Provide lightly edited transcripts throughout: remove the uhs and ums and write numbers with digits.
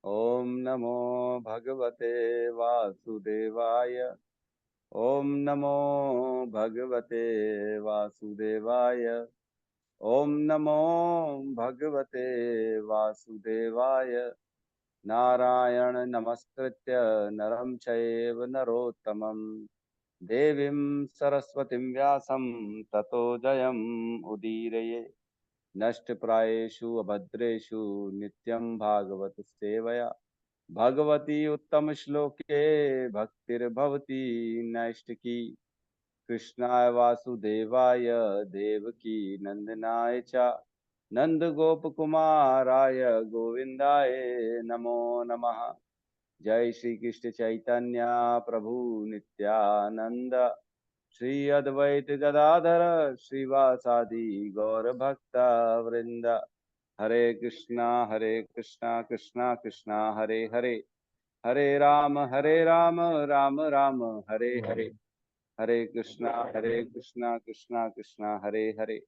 ओम नमो भगवते वासुदेवाय। ओम नमो भगवते वासुदेवाय। ओम नमो भगवते वासुदेवाय। नारायण नमस्कृत्य नरं चैव नरोत्तमं देवीं सरस्वतीं व्यासं ततो जयम् उदीरये। नष्टप्रायेषु अभद्रेषु नित्यं भागवत सेवया भगवती उत्तम श्लोके भक्तिर्भवती नैष्टिकी। कृष्णाय वासुदेवाय देवकी नंदनाय च नंद गोप कुमाराय गोविंदाय नमो नमः। जय श्री कृष्ण चैतन्य प्रभु नित्यानंद श्री अद्वैत गदाधर श्रीवासादि गौर भक्त वृंद। हरे कृष्णा कृष्णा कृष्णा हरे हरे, हरे राम राम राम हरे हरे। हरे कृष्णा कृष्णा कृष्णा हरे हरे,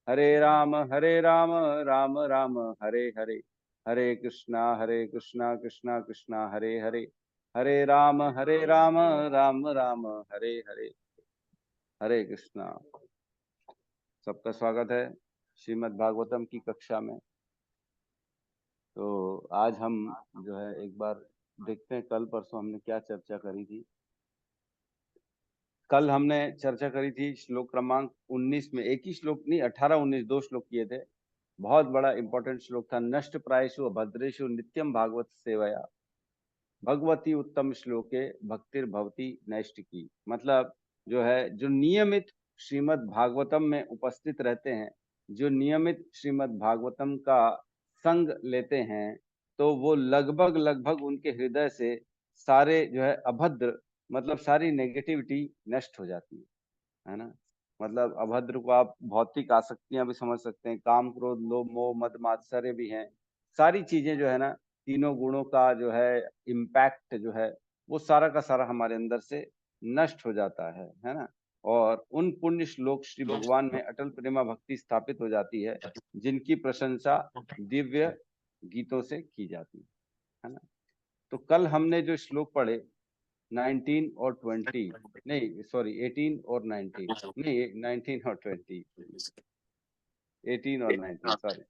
हरे राम राम राम हरे हरे। हरे कृष्णा कृष्णा कृष्णा हरे हरे, हरे राम राम राम हरे हरे। हरे कृष्णा। सबका स्वागत है श्रीमद् भागवतम की कक्षा में। तो आज हम जो है एक बार देखते हैं, कल परसों हमने क्या चर्चा करी थी। कल हमने चर्चा करी थी श्लोक क्रमांक 19 में, एक ही श्लोक नहीं, 18 19 दो श्लोक किए थे। बहुत बड़ा इंपॉर्टेंट श्लोक था। नष्ट प्रायेषु अभद्रेषु नित्यम भागवत सेवया भगवती उत्तम श्लोके भक्तिर्भवती नैष्टिकी। मतलब जो है, जो नियमित श्रीमद् भागवतम में उपस्थित रहते हैं, जो नियमित श्रीमद् भागवतम का संग लेते हैं, तो वो लगभग लगभग उनके हृदय से सारे जो है अभद्र, मतलब सारी नेगेटिविटी नष्ट हो जाती है ना। मतलब अभद्र को आप भौतिक आसक्तियां भी समझ सकते हैं, काम क्रोध लोभ मोह मद मात्सर्य भी हैं। सारी चीजें जो है ना, तीनों गुणों का जो है इम्पैक्ट जो है, वो सारा का सारा हमारे अंदर से नष्ट हो जाता है ना। और उन पुण्य श्लोक श्री भगवान में अटल प्रेमा भक्ति स्थापित हो जाती है, जिनकी प्रशंसा दिव्य गीतों से की जाती है ना। तो कल हमने जो श्लोक पढ़े 19 और 20, नहीं सॉरी 18 और 19, नहीं 19 और 20, 18 और 19 सॉरी।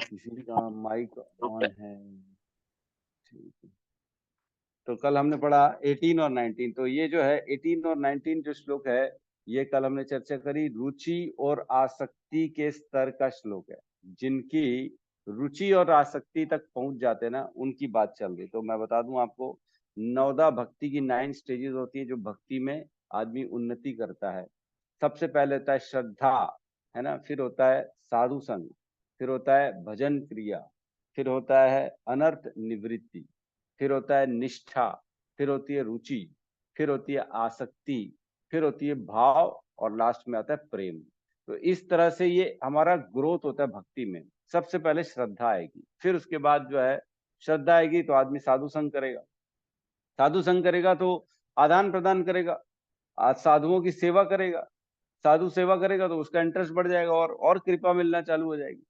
किसी का माइक ऑन है, ठीक है। तो कल हमने पढ़ा 18 और 19। तो ये जो है 18 और 19 जो श्लोक है, ये कल हमने चर्चा करी, रुचि और आसक्ति के स्तर का श्लोक है। जिनकी रुचि और आसक्ति तक पहुंच जाते हैं ना, उनकी बात चल रही। तो मैं बता दूं आपको, नवदा भक्ति की 9 स्टेजेस होती है, जो भक्ति में आदमी उन्नति करता है। सबसे पहले होता है श्रद्धा, है ना। फिर होता है साधु संग, फिर होता है भजन क्रिया, फिर होता है अनर्थ निवृत्ति, फिर होता है निष्ठा, फिर होती है रुचि, फिर होती है आसक्ति, फिर होती है भाव, और लास्ट में आता है प्रेम। तो इस तरह से ये हमारा ग्रोथ होता है भक्ति में। सबसे पहले श्रद्धा आएगी, फिर उसके बाद जो है, श्रद्धा आएगी तो आदमी साधु संग करेगा, साधु संग करेगा तो आदान प्रदान करेगा, आज साधुओं की सेवा करेगा, साधु सेवा करेगा तो उसका इंटरेस्ट बढ़ जाएगा और कृपा मिलना चालू हो जाएगी।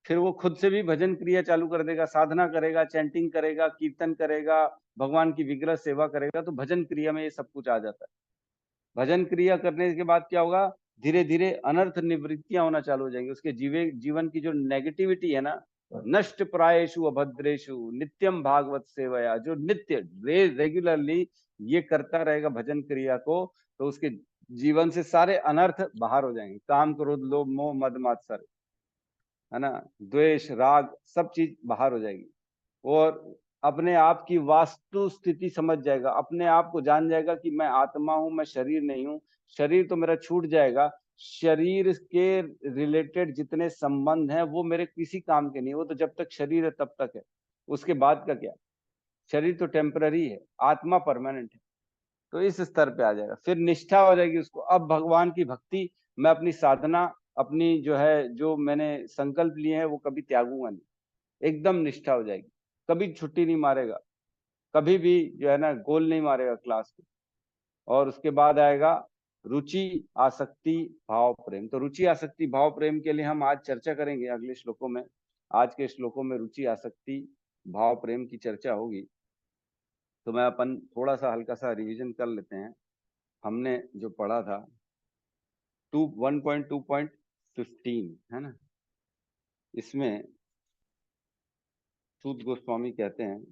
फिर वो खुद से भी भजन क्रिया चालू कर देगा, साधना करेगा, चैंटिंग करेगा, कीर्तन करेगा, भगवान की विग्रह सेवा करेगा। तो भजन क्रिया में ये सब कुछ आ जाता है। भजन क्रिया करने के बाद क्या होगा, धीरे धीरे अनर्थ निवृत्तियां होना चालू हो जाएंगी। उसके जीवन की जो नेगेटिविटी है ना, नष्ट प्रायेषु अभद्रेषु नित्यम भागवत सेवया, जो नित्य रेगुलरली ये करता रहेगा भजन क्रिया को, तो उसके जीवन से सारे अनर्थ बाहर हो जाएंगे। काम क्रोध लोभ मोह मद मात्सर्य, है ना, द्वेष राग, सब चीज बाहर हो जाएगी। और अपने आप की वास्तु स्थिति समझ जाएगा, अपने आप को जान जाएगा कि मैं आत्मा हूं, मैं शरीर नहीं हूं। शरीर तो मेरा छूट जाएगा, शरीर के रिलेटेड जितने संबंध हैं वो मेरे किसी काम के नहीं। वो तो जब तक शरीर है तब तक है, उसके बाद का क्या। शरीर तो टेम्पररी है, आत्मा परमानेंट है। तो इस स्तर पे आ जाएगा। फिर निष्ठा हो जाएगी उसको, अब भगवान की भक्ति, मैं अपनी साधना, अपनी जो है, जो मैंने संकल्प लिए हैं वो कभी त्यागूंगा नहीं। एकदम निष्ठा हो जाएगी, कभी छुट्टी नहीं मारेगा, कभी भी जो है ना गोल नहीं मारेगा क्लास को। और उसके बाद आएगा रुचि आसक्ति भाव प्रेम। तो रुचि आसक्ति भाव प्रेम के लिए हम आज चर्चा करेंगे अगले श्लोकों में। आज के श्लोकों में रुचि, आसक्ति, भाव, प्रेम की चर्चा होगी। तो मैं अपन थोड़ा सा हल्का सा रिवीजन कर लेते हैं। हमने जो पढ़ा था 1.2.15 है ना, इसमें सूत गोस्वामी कहते हैं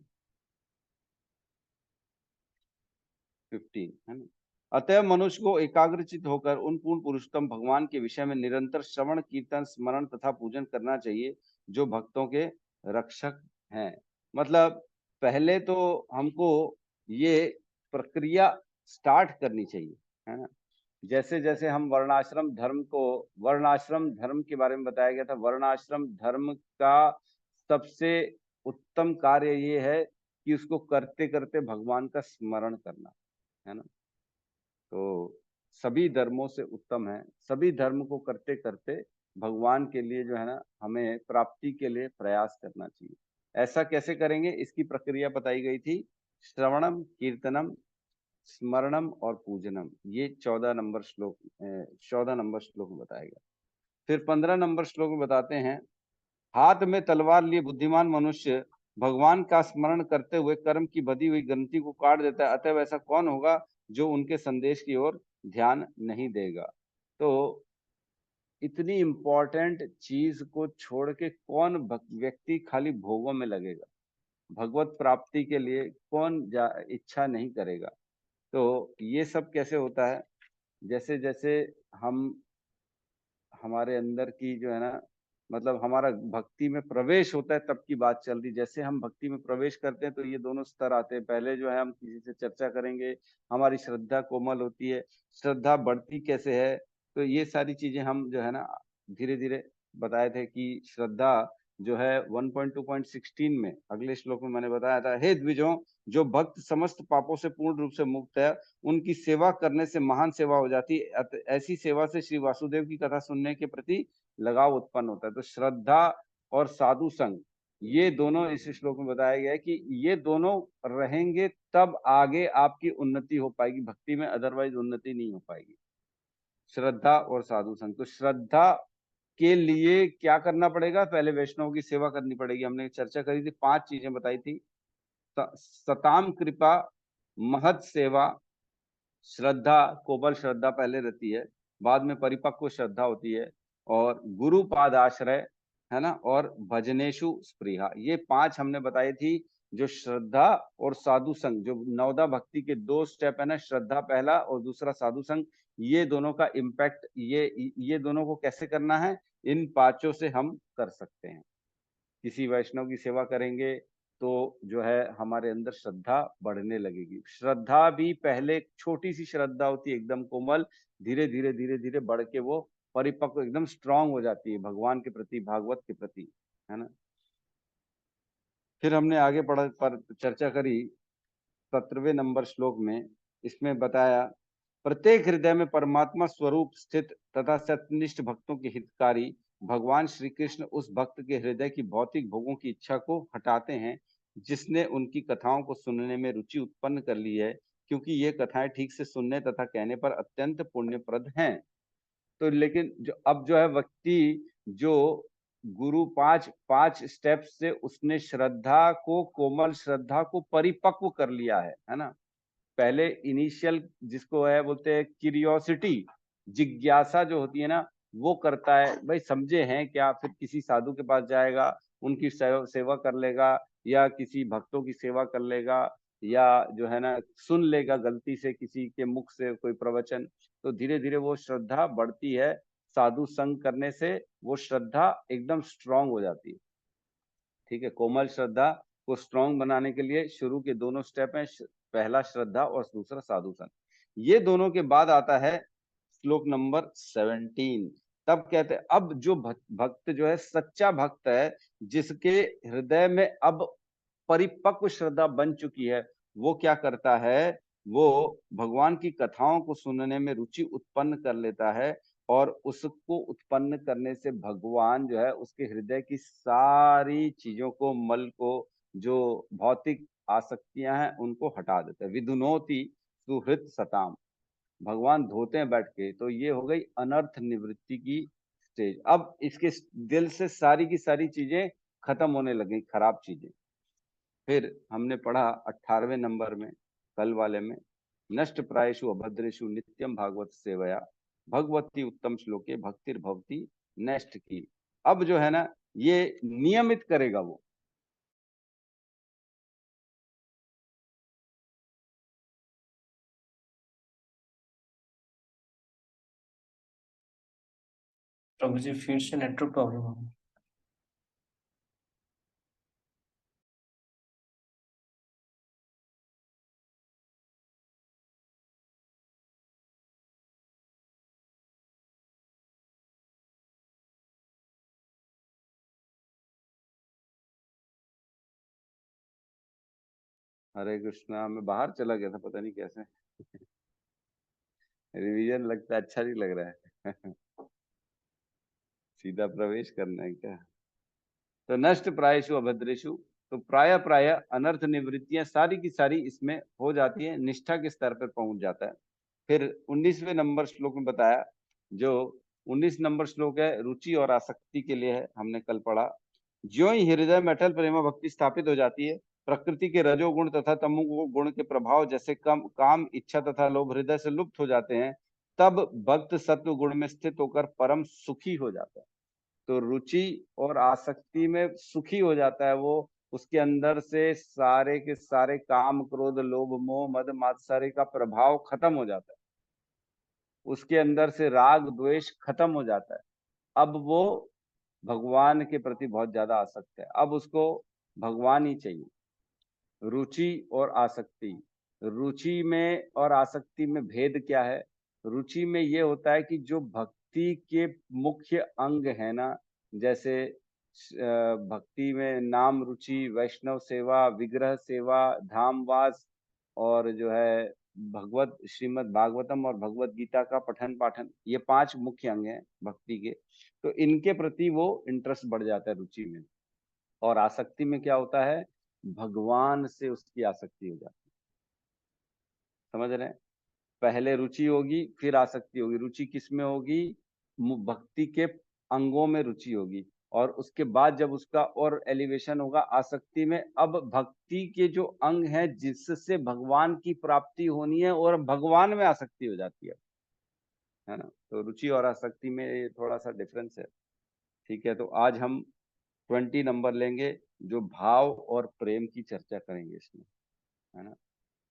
15 है ना, अतः मनुष्य को एकाग्रचित होकर उन पूर्ण पुरुषोत्तम भगवान के विषय में निरंतर श्रवण, कीर्तन, स्मरण तथा पूजन करना चाहिए, जो भक्तों के रक्षक हैं। मतलब पहले तो हमको ये प्रक्रिया स्टार्ट करनी चाहिए, है ना। जैसे जैसे हम वर्णाश्रम धर्म के बारे में बताया गया था। वर्णाश्रम धर्म का सबसे उत्तम कार्य ये है कि उसको करते करते भगवान का स्मरण करना, है ना। तो सभी धर्मों से उत्तम है। सभी धर्म को करते करते भगवान के लिए जो है ना, हमें प्राप्ति के लिए प्रयास करना चाहिए। ऐसा कैसे करेंगे, इसकी प्रक्रिया बताई गई थी। श्रवणम, कीर्तनम, स्मरणम और पूजनम, ये 14 नंबर श्लोक में बताया गया। फिर 15 नंबर श्लोक में बताते हैं, हाथ में तलवार लिए बुद्धिमान मनुष्य भगवान का स्मरण करते हुए कर्म की बधी हुई ग्रंथि को काट देता है, अतः वैसा कौन होगा जो उनके संदेश की ओर ध्यान नहीं देगा। तो इतनी इंपॉर्टेंट चीज को छोड़ के कौन व्यक्ति खाली भोगों में लगेगा, भगवत प्राप्ति के लिए कौन इच्छा नहीं करेगा। तो ये सब कैसे होता है, जैसे जैसे हम हमारे अंदर की जो है ना, मतलब हमारा भक्ति में प्रवेश होता है तब की बात चल रही। जैसे हम भक्ति में प्रवेश करते हैं तो ये दोनों स्तर आते हैं। पहले जो है हम किसी से चर्चा करेंगे, हमारी श्रद्धा कोमल होती है। श्रद्धा बढ़ती कैसे है, तो ये सारी चीजें हम जो है ना धीरे धीरे बताए थे कि श्रद्धा जो है 1.2.16 में अगले श्लोक में मैंने बताया था, हे द्विजों, जो भक्त समस्त पापों से पूर्ण रूप से मुक्त है, उनकी सेवा करने से महान सेवा हो जाती है। ऐसी सेवा से श्री वासुदेव की कथा सुनने के प्रति लगाव उत्पन्न होता है। तो श्रद्धा और साधु संग, ये दोनों इस श्लोक में बताया गया है कि ये दोनों रहेंगे तब आगे आपकी उन्नति हो पाएगी भक्ति में, अदरवाइज उन्नति नहीं हो पाएगी। श्रद्धा और साधु संग, तो श्रद्धा के लिए क्या करना पड़ेगा, पहले वैष्णव की सेवा करनी पड़ेगी। हमने चर्चा करी थी, 5 चीजें बताई थी। सताम कृपा, महत सेवा, श्रद्धा, कोमल श्रद्धा पहले रहती है, बाद में परिपक्व श्रद्धा होती है, और गुरु पाद आश्रय, है ना, और भजनेशु स्पृहा, ये 5 हमने बताई थी। जो श्रद्धा और साधु संग, जो नवदा भक्ति के 2 स्टेप है ना, श्रद्धा पहला और दूसरा साधु संग, ये दोनों का इम्पैक्ट, ये दोनों को कैसे करना है, इन 5 से हम कर सकते हैं। किसी वैष्णव की सेवा करेंगे तो जो है हमारे अंदर श्रद्धा बढ़ने लगेगी। श्रद्धा भी पहले छोटी सी श्रद्धा होती है, एकदम कोमल, धीरे धीरे धीरे धीरे बढ़ के वो परिपक्व एकदम स्ट्रांग हो जाती है भगवान के प्रति, भागवत के प्रति, है ना। फिर हमने आगे पढ़ा पर चर्चा करी 17वें नंबर श्लोक में। इसमें बताया, प्रत्येक हृदय में परमात्मा स्वरूप स्थित तथा सत्यनिष्ठ भक्तों के हितकारी भगवान श्री कृष्ण उस भक्त के हृदय की भौतिक भोगों की इच्छा को हटाते हैं, जिसने उनकी कथाओं को सुनने में रुचि उत्पन्न कर ली है, क्योंकि ये कथाएं ठीक से सुनने तथा कहने पर अत्यंत पुण्यप्रद हैं। तो लेकिन जो अब जो है व्यक्ति, जो गुरु 5 स्टेप से उसने श्रद्धा को, कोमल श्रद्धा को परिपक्व कर लिया है ना। पहले इनिशियल जिसको है बोलते हैं क्यूरियोसिटी, जिज्ञासा जो होती है ना, वो करता है, भाई समझे हैं क्या, फिर किसी साधु के पास जाएगा, उनकी सेवा कर लेगा, या किसी भक्तों की सेवा कर लेगा, या जो है ना सुन लेगा गलती से किसी के मुख से कोई प्रवचन। तो धीरे धीरे वो श्रद्धा बढ़ती है, साधु संग करने से वो श्रद्धा एकदम स्ट्रांग हो जाती है। ठीक है, कोमल श्रद्धा को स्ट्रांग बनाने के लिए शुरू के दोनों स्टेप हैं, पहला श्रद्धा और दूसरा साधु संग। ये दोनों के बाद आता है श्लोक नंबर 17। तब कहते हैं, अब जो भक्त जो है सच्चा भक्त है, जिसके हृदय में अब परिपक्व श्रद्धा बन चुकी है, वो क्या करता है, वो भगवान की कथाओं को सुनने में रुचि उत्पन्न कर लेता है, और उसको उत्पन्न करने से भगवान जो है उसके हृदय की सारी चीजों को, मल को, जो भौतिक आसक्तियां हैं उनको हटा देते हैं। विधुनोति सुहृत सताम, भगवान धोते हैं बैठ के। तो ये हो गई अनर्थ निवृत्ति की स्टेज। अब इसके दिल से सारी की सारी चीजें खत्म होने लगी खराब चीजें। फिर हमने पढ़ा 18वें नंबर में, कल वाले में, नष्ट प्रायेषु अभद्रेषु नित्यम भागवत सेवया भगवती उत्तम श्लोके भक्तिर्भवती नष्ट की। अब जो है ना, ये नियमित करेगा वो। प्रभु जी फिर से नेटवर्क प्रॉब्लम हो। हरे कृष्णा। मैं बाहर चला गया था, पता नहीं कैसे। रिवीजन लगता है अच्छा नहीं लग रहा है। सीधा प्रवेश करना है क्या? तो नष्ट प्रायेषु अभद्रेषु, तो प्राय प्राय अनर्थ निवृत्तियां सारी की सारी इसमें हो जाती है, निष्ठा के स्तर पर पहुंच जाता है। फिर 19वें नंबर श्लोक में बताया, जो 19 नंबर श्लोक है रुचि और आसक्ति के लिए है, हमने कल पढ़ा। ज्यों ही हृदय में अटल प्रेम भक्ति स्थापित हो जाती है, प्रकृति के रजोगुण तथा तमो गुण के प्रभाव जैसे काम इच्छा तथा लोभ हृदय से लुप्त हो जाते हैं, तब भक्त सत्व गुण में स्थित होकर परम सुखी हो जाता है। तो रुचि और आसक्ति में सुखी हो जाता है वो। उसके अंदर से सारे के सारे काम क्रोध लोभ मोह मद मात्सर्य का प्रभाव खत्म हो जाता है। उसके अंदर से राग द्वेष खत्म हो जाता है। अब वो भगवान के प्रति बहुत ज्यादा आसक्त है, अब उसको भगवान ही चाहिए। रुचि और आसक्ति, रुचि में और आसक्ति में भेद क्या है? रुचि में ये होता है कि जो भक्ति के मुख्य अंग है ना, जैसे भक्ति में नाम रुचि, वैष्णव सेवा, विग्रह सेवा, धामवास, और जो है भगवत श्रीमद् भागवतम और भगवत गीता का पठन पाठन, ये 5 मुख्य अंग हैं भक्ति के। तो इनके प्रति वो इंटरेस्ट बढ़ जाता है रुचि में। और आसक्ति में क्या होता है? भगवान से उसकी आसक्ति हो जाती है। समझ रहे हैं? पहले रुचि होगी, फिर आसक्ति होगी। रुचि किस में होगी? भक्ति के अंगों में रुचि होगी, और उसके बाद जब उसका और एलिवेशन होगा आसक्ति में, अब भक्ति के जो अंग हैं जिससे भगवान की प्राप्ति होनी है, और भगवान में आसक्ति हो जाती है ना। तो रुचि और आसक्ति में थोड़ा सा डिफरेंस है। ठीक है, तो आज हम 20 नंबर लेंगे, जो भाव और प्रेम की चर्चा करेंगे इसमें, है ना।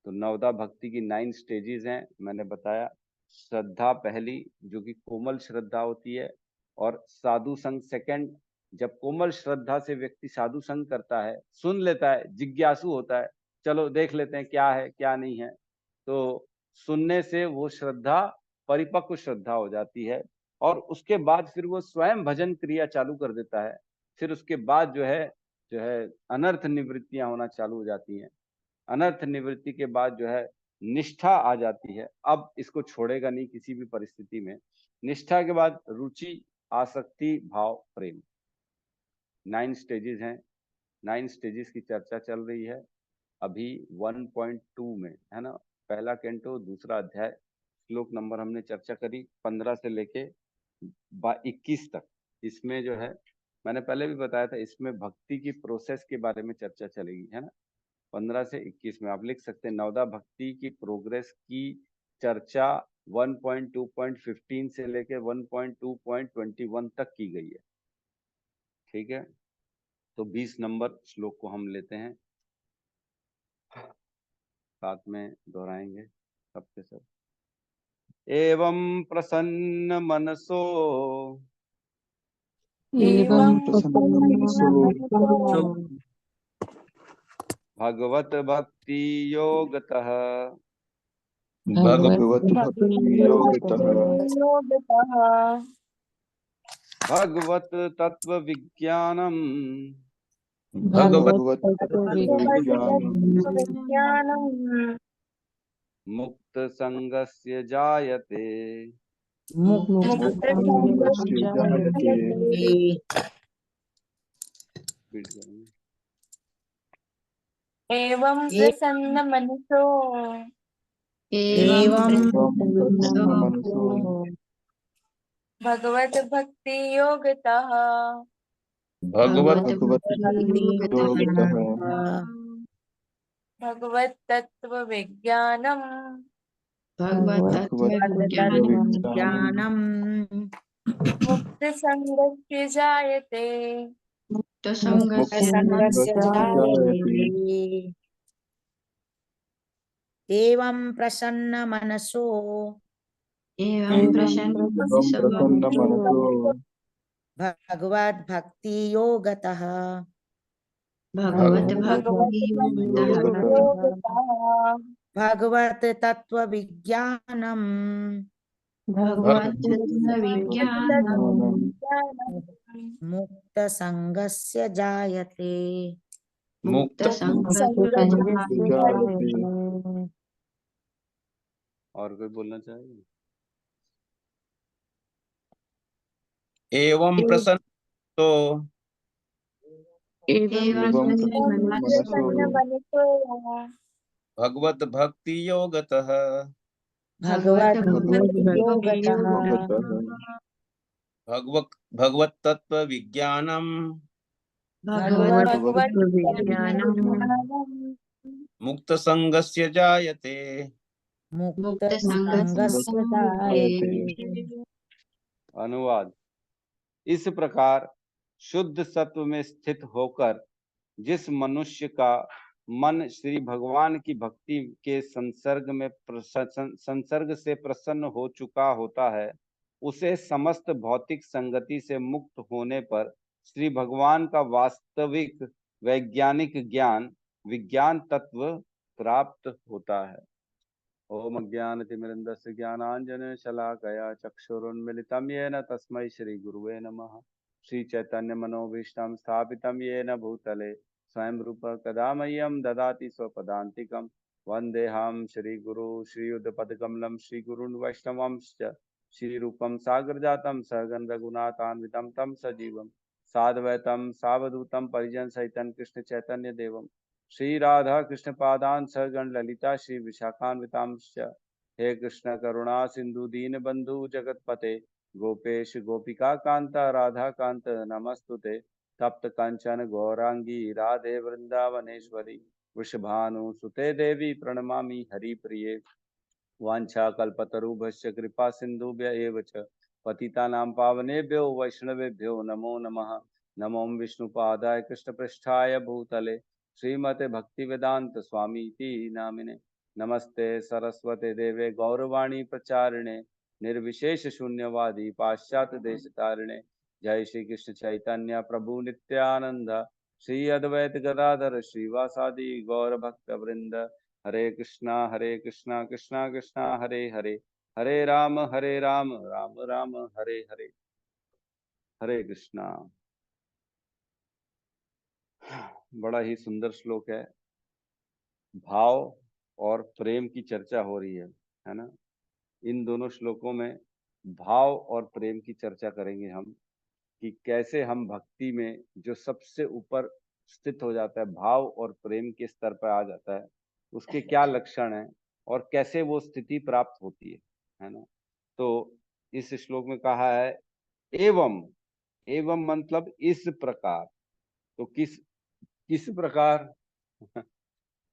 तो नवदा भक्ति की 9 स्टेजेस हैं, मैंने बताया। श्रद्धा पहली, जो कि कोमल श्रद्धा होती है, और साधु संग सेकंड। जब कोमल श्रद्धा से व्यक्ति साधु संग करता है, सुन लेता है, जिज्ञासु होता है, चलो देख लेते हैं क्या है क्या नहीं है, तो सुनने से वो श्रद्धा परिपक्व श्रद्धा हो जाती है। और उसके बाद फिर वो स्वयं भजन क्रिया चालू कर देता है। फिर उसके बाद जो है अनर्थ निवृत्तियां होना चालू हो जाती हैं। अनर्थ निवृत्ति के बाद जो है निष्ठा आ जाती है। अब इसको छोड़ेगा नहीं किसी भी परिस्थिति में। निष्ठा के बाद रुचि, आसक्ति, भाव, प्रेम, 9 स्टेजेस हैं। 9 स्टेजेस की चर्चा चल रही है अभी 1.2 में, है ना। पहला कैंटो, दूसरा अध्याय, श्लोक नंबर हमने चर्चा करी 15 से लेके 21 तक। इसमें जो है, मैंने पहले भी बताया था, इसमें भक्ति की प्रोसेस के बारे में चर्चा चलेगी, है ना। 15 से 21 में आप लिख सकते हैं, नवदा भक्ति की प्रोग्रेस की चर्चा 1.2.15 से लेके 1.2.21 तक की गई है। ठीक है, तो 20 नंबर श्लोक को हम लेते हैं, साथ में दोहराएंगे सबके सब। एवं प्रसन्न मनसो एवं प्रसन्न मनसो भगवत भक्ति योगतः भगवत भक्ति योगतः भगवत तत्व विज्ञानम भगवत विज्ञानम् मुक्त संगस्य जायते मुक्तसंगस्य जायते। एवं प्रसन्न मनसो प्रसन्न मनसो भगवत भक्ति योगतः भगवत भगवद्गीताः भगवत तत्व विज्ञानम भगवत्तत्त्वविज्ञानं मुक्त संगस्य जायते मुक्तसङ्गस्य जायते। एवं प्रसन्न मनसो एवं प्रसन्नमनसो भगवद् भक्ति योगतः भगवत तत्व विज्ञानम मुक्त संगस्य जायते। मुक्तसङ्गस्य जायते। और कोई बोलना चाहेगा? एवं प्रसन्न तो एवं प्रसन्न मनसो भगवत भक्ति योगतः भगवत भक्ति योगतः भगवत तत्व विज्ञानम मुक्त संगस्य जायते। मुक्त संगस्य जायते। अनुवाद: इस प्रकार शुद्ध सत्व में स्थित होकर जिस मनुष्य का मन श्री भगवान की भक्ति के संसर्ग से प्रसन्न हो चुका होता है, उसे समस्त भौतिक संगति से मुक्त होने पर श्री भगवान का वास्तविक वैज्ञानिक ज्ञान विज्ञान तत्व प्राप्त होता है। ओम अज्ञानतिमिरन्धस्य ज्ञानाञ्जनशलाकया चक्षुरुन्मिलितं येन तस्मै श्री गुरुवे नमः। श्री चैतन्य मनोभीष्टं स्थापितं येन भूतले स्वयं रूप कदा मह्यं ददाति स्वपदान्तिकं। वन्देऽहं श्रीगुरु श्रीयुतपदकमलं श्रीगुरून् वैष्णवांश्च श्रीरूपं सागरजातं सहगण रघुनाथान्वितं तं सजीवं साद्वैतं सावधूतं परिजनसहितं कृष्ण चैतन्य देवं श्री राधा कृष्ण पादान सहगण ललिता श्री विशाखान्वितांश्च। हे कृष्ण करुणा सिंधु दीन बंधु जगतपते गोपेश गोपिका कांता राधा कांत नमस्तुते। तप्त कंचन गौरांगी राधे वृंदावनेश्वरी वृषभानु सुते देवी प्रणमामि हरिप्रिये। वाञ्छाकल्पतरुभ्यश्च कृपा सिन्धुभ्य एव च पतितानां पावनेभ्यो वैष्णवेभ्यो नमो नमः। नमो विष्णुपादाय कृष्णपृष्ठाय भूतले श्रीमते भक्तिवेदांत स्वामी इति नामिने। नमस्ते सरस्वते देवे गौरवाणी प्रचारिणे निर्विशेष शून्यवादी पाश्चात्य देश तारिणे। जय श्री कृष्ण चैतन्य प्रभु नित्यानंद श्री अद्वैत गदाधर श्रीवासादि गौर भक्त वृंद। हरे कृष्णा कृष्णा कृष्णा हरे हरे, हरे राम राम राम हरे हरे। हरे कृष्णा। बड़ा ही सुंदर श्लोक है। भाव और प्रेम की चर्चा हो रही है ना। इन दोनों श्लोकों में भाव और प्रेम की चर्चा करेंगे हम कि कैसे हम भक्ति में जो सबसे ऊपर स्थित हो जाता है, भाव और प्रेम के स्तर पर आ जाता है, उसके क्या लक्षण हैं और कैसे वो स्थिति प्राप्त होती है ना। तो इस श्लोक में कहा है एवं, एवं मतलब इस प्रकार। तो किस प्रकार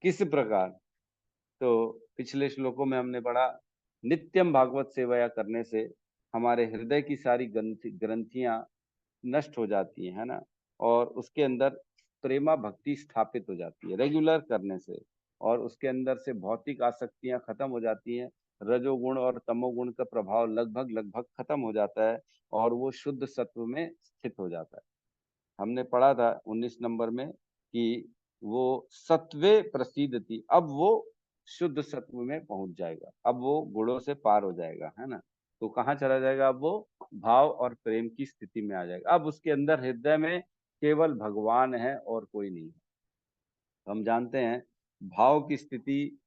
किस प्रकार? तो पिछले श्लोकों में हमने पढ़ा नित्यम भागवत सेवाया करने से हमारे हृदय की सारी ग्रंथियां नष्ट हो जाती है ना, और उसके अंदर प्रेमा भक्ति स्थापित हो जाती है रेगुलर करने से, और उसके अंदर से भौतिक आसक्तियां खत्म हो जाती हैं। रजोगुण और तमोगुण का प्रभाव लगभग खत्म हो जाता है और वो शुद्ध सत्व में स्थित हो जाता है। हमने पढ़ा था 19 नंबर में कि वो सत्वे प्रसिद्ध थी, अब वो शुद्ध सत्व में पहुंच जाएगा, अब वो गुणों से पार हो जाएगा, है ना। तो कहाँ चला जाएगा? अब वो भाव और प्रेम की स्थिति में आ जाएगा। अब उसके अंदर हृदय में केवल भगवान है और कोई नहीं है। हम जानते हैं भाव की स्थिति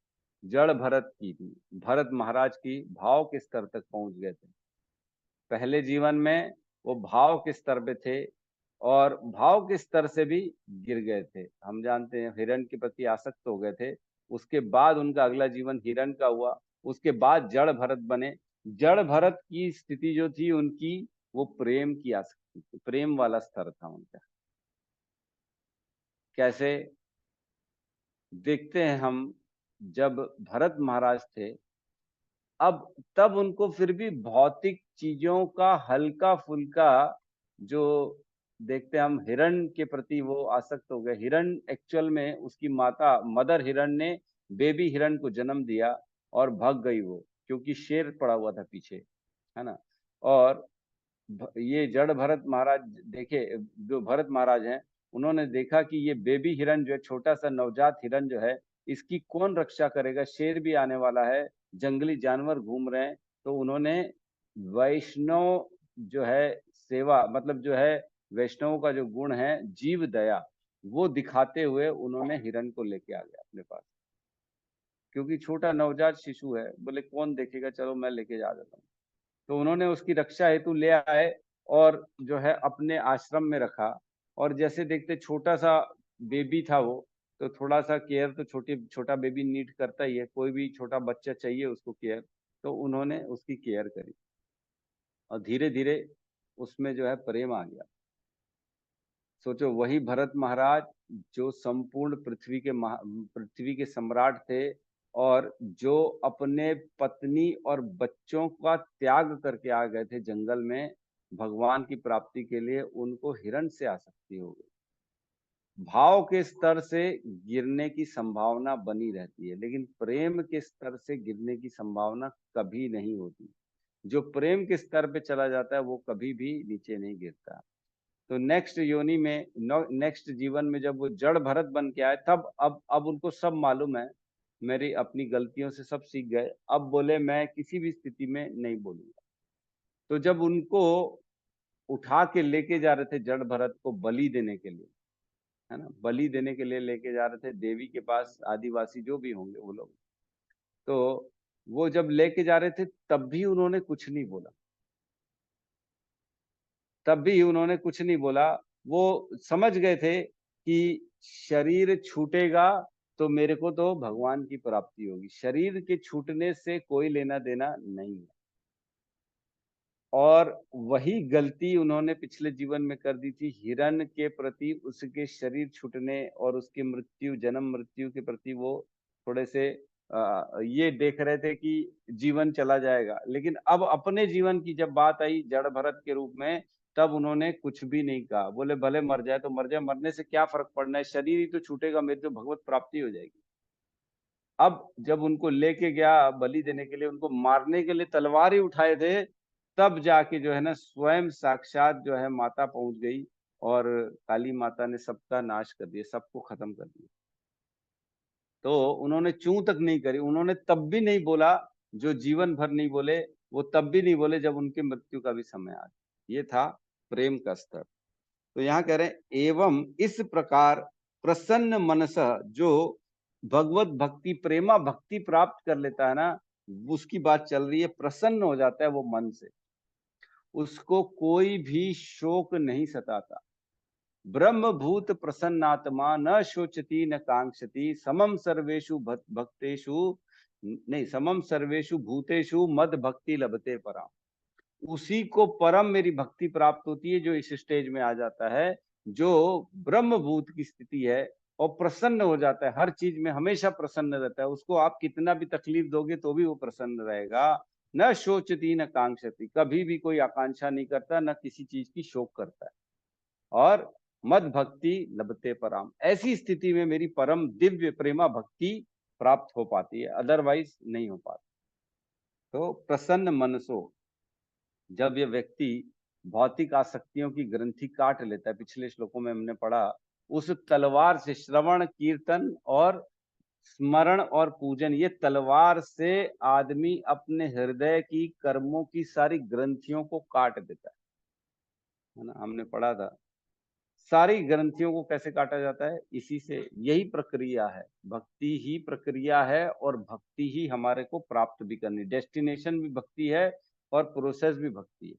जड़ भरत की थी। भरत महाराज की भाव के स्तर तक पहुंच गए थे। पहले जीवन में वो भाव के स्तर पे थे और भाव के स्तर से भी गिर गए थे। हम जानते हैं हिरण के प्रति आसक्त हो गए थे। उसके बाद उनका अगला जीवन हिरण का हुआ। उसके बाद जड़ भरत बने। जड़ भरत की स्थिति जो थी उनकी, वो प्रेम की आसक्ति थी, प्रेम वाला स्तर था उनका। कैसे देखते हैं हम, जब भरत महाराज थे, अब तब उनको फिर भी भौतिक चीजों का हल्का फुल्का जो देखते हैं हम, हिरण के प्रति वो आसक्त हो गए। हिरण एक्चुअल में उसकी माता मदर हिरण ने बेबी हिरण को जन्म दिया और भाग गई वो, क्योंकि शेर पड़ा हुआ था पीछे, है ना। और ये जड़ भरत महाराज देखे, जो भरत महाराज हैं, उन्होंने देखा कि ये बेबी हिरण जो है, छोटा सा नवजात हिरण जो है, इसकी कौन रक्षा करेगा, शेर भी आने वाला है, जंगली जानवर घूम रहे हैं। तो उन्होंने वैष्णव जो है सेवा, मतलब जो है वैष्णव का जो गुण है जीव दया, वो दिखाते हुए उन्होंने हिरण को लेके आ गया अपने पास, क्योंकि छोटा नवजात शिशु है, बोले कौन देखेगा, चलो मैं लेके जा देता हूँ। तो उन्होंने उसकी रक्षा हेतु ले आए और जो है अपने आश्रम में रखा। और जैसे देखते छोटा सा बेबी था वो, तो थोड़ा सा केयर तो छोटा बेबी नीड करता ही है, कोई भी छोटा बच्चा चाहिए उसको केयर। तो उन्होंने उसकी केयर करी और धीरे धीरे उसमें जो है प्रेम आ गया। सोचो, वही भरत महाराज जो संपूर्ण पृथ्वी के सम्राट थे, और जो अपने पत्नी और बच्चों का त्याग करके आ गए थे जंगल में भगवान की प्राप्ति के लिए, उनको हिरण से आसक्ति हो गई। भाव के स्तर से गिरने की संभावना बनी रहती है, लेकिन प्रेम के स्तर से गिरने की संभावना कभी नहीं होती। जो प्रेम के स्तर पे चला जाता है वो कभी भी नीचे नहीं गिरता। तो नेक्स्ट योनि में, नेक्स्ट जीवन में जब वो जड़ भरत बन के आए, तब अब उनको सब मालूम है, मेरी अपनी गलतियों से सब सीख गए। अब बोले मैं किसी भी स्थिति में नहीं बोलूंगा। तो जब उनको उठा के लेके जा रहे थे जड़ भरत को बलि देने के लिए, है ना, बलि देने के लिए लेके जा रहे थे देवी के पास, आदिवासी जो भी होंगे वो लोग, तो वो जब लेके जा रहे थे तब भी उन्होंने कुछ नहीं बोला, तब भी उन्होंने कुछ नहीं बोला। वो समझ गए थे कि शरीर छूटेगा तो मेरे को तो भगवान की प्राप्ति होगी, शरीर के छूटने से कोई लेना देना नहीं है। और वही गलती उन्होंने पिछले जीवन में कर दी थी, हिरण के प्रति, उसके शरीर छूटने और उसकी मृत्यु, जन्म मृत्यु के प्रति वो थोड़े से ये देख रहे थे कि जीवन चला जाएगा। लेकिन अब अपने जीवन की जब बात आई जड़ भरत के रूप में, तब उन्होंने कुछ भी नहीं कहा। बोले भले मर जाए तो मर जाए, मरने से क्या फर्क पड़ना है, शरीर ही तो छूटेगा, मेरी तो भगवत प्राप्ति हो जाएगी। अब जब उनको लेके गया बलि देने के लिए, उनको मारने के लिए तलवार ही उठाए थे, तब जाके जो है ना स्वयं साक्षात जो है माता पहुंच गई और काली माता ने सबका नाश कर दिया, सबको खत्म कर दिया। तो उन्होंने चूं तक नहीं करी, उन्होंने तब भी नहीं बोला, जो जीवन भर नहीं बोले, वो तब भी नहीं बोले जब उनकी मृत्यु का भी समय आ गया। ये था प्रेम का स्तर। तो यहाँ कह रहे हैं, एवं इस प्रकार प्रसन्न मनस, जो भगवत भक्ति, प्रेमा भक्ति प्राप्त कर लेता है ना, उसकी बात चल रही है, प्रसन्न हो जाता है वो मन से, उसको कोई भी शोक नहीं सताता। ब्रह्म भूत प्रसन्नात्मा न शोचती न कांक्षति, समम सर्वेषु भक्तेषु, नहीं, समम सर्वेषु भूतेषु मद भक्ति लभते पराम। उसी को परम मेरी भक्ति प्राप्त होती है, जो इस स्टेज में आ जाता है, जो ब्रह्म भूत की स्थिति है, और प्रसन्न हो जाता है, हर चीज में हमेशा प्रसन्न रहता है। उसको आप कितना भी तकलीफ दोगे तो भी वो प्रसन्न रहेगा। न शोचती न कांक्षति, कभी भी कोई आकांक्षा नहीं करता, न किसी चीज की शोक करता है। और मद भक्ति लभते पराम, ऐसी स्थिति में मेरी परम दिव्य प्रेमा भक्ति प्राप्त हो पाती है, अदरवाइज नहीं हो पाती। तो प्रसन्न मनसो, जब ये व्यक्ति भौतिक आसक्तियों की ग्रंथि काट लेता है, पिछले श्लोकों में हमने पढ़ा, उस तलवार से, श्रवण कीर्तन और स्मरण और पूजन, ये तलवार से आदमी अपने हृदय की कर्मों की सारी ग्रंथियों को काट देता है ना। हमने पढ़ा था सारी ग्रंथियों को कैसे काटा जाता है, इसी से, यही प्रक्रिया है, भक्ति ही प्रक्रिया है, और भक्ति ही हमारे को प्राप्त भी करनी, डेस्टिनेशन भी भक्ति है और प्रोसेस भी भक्ति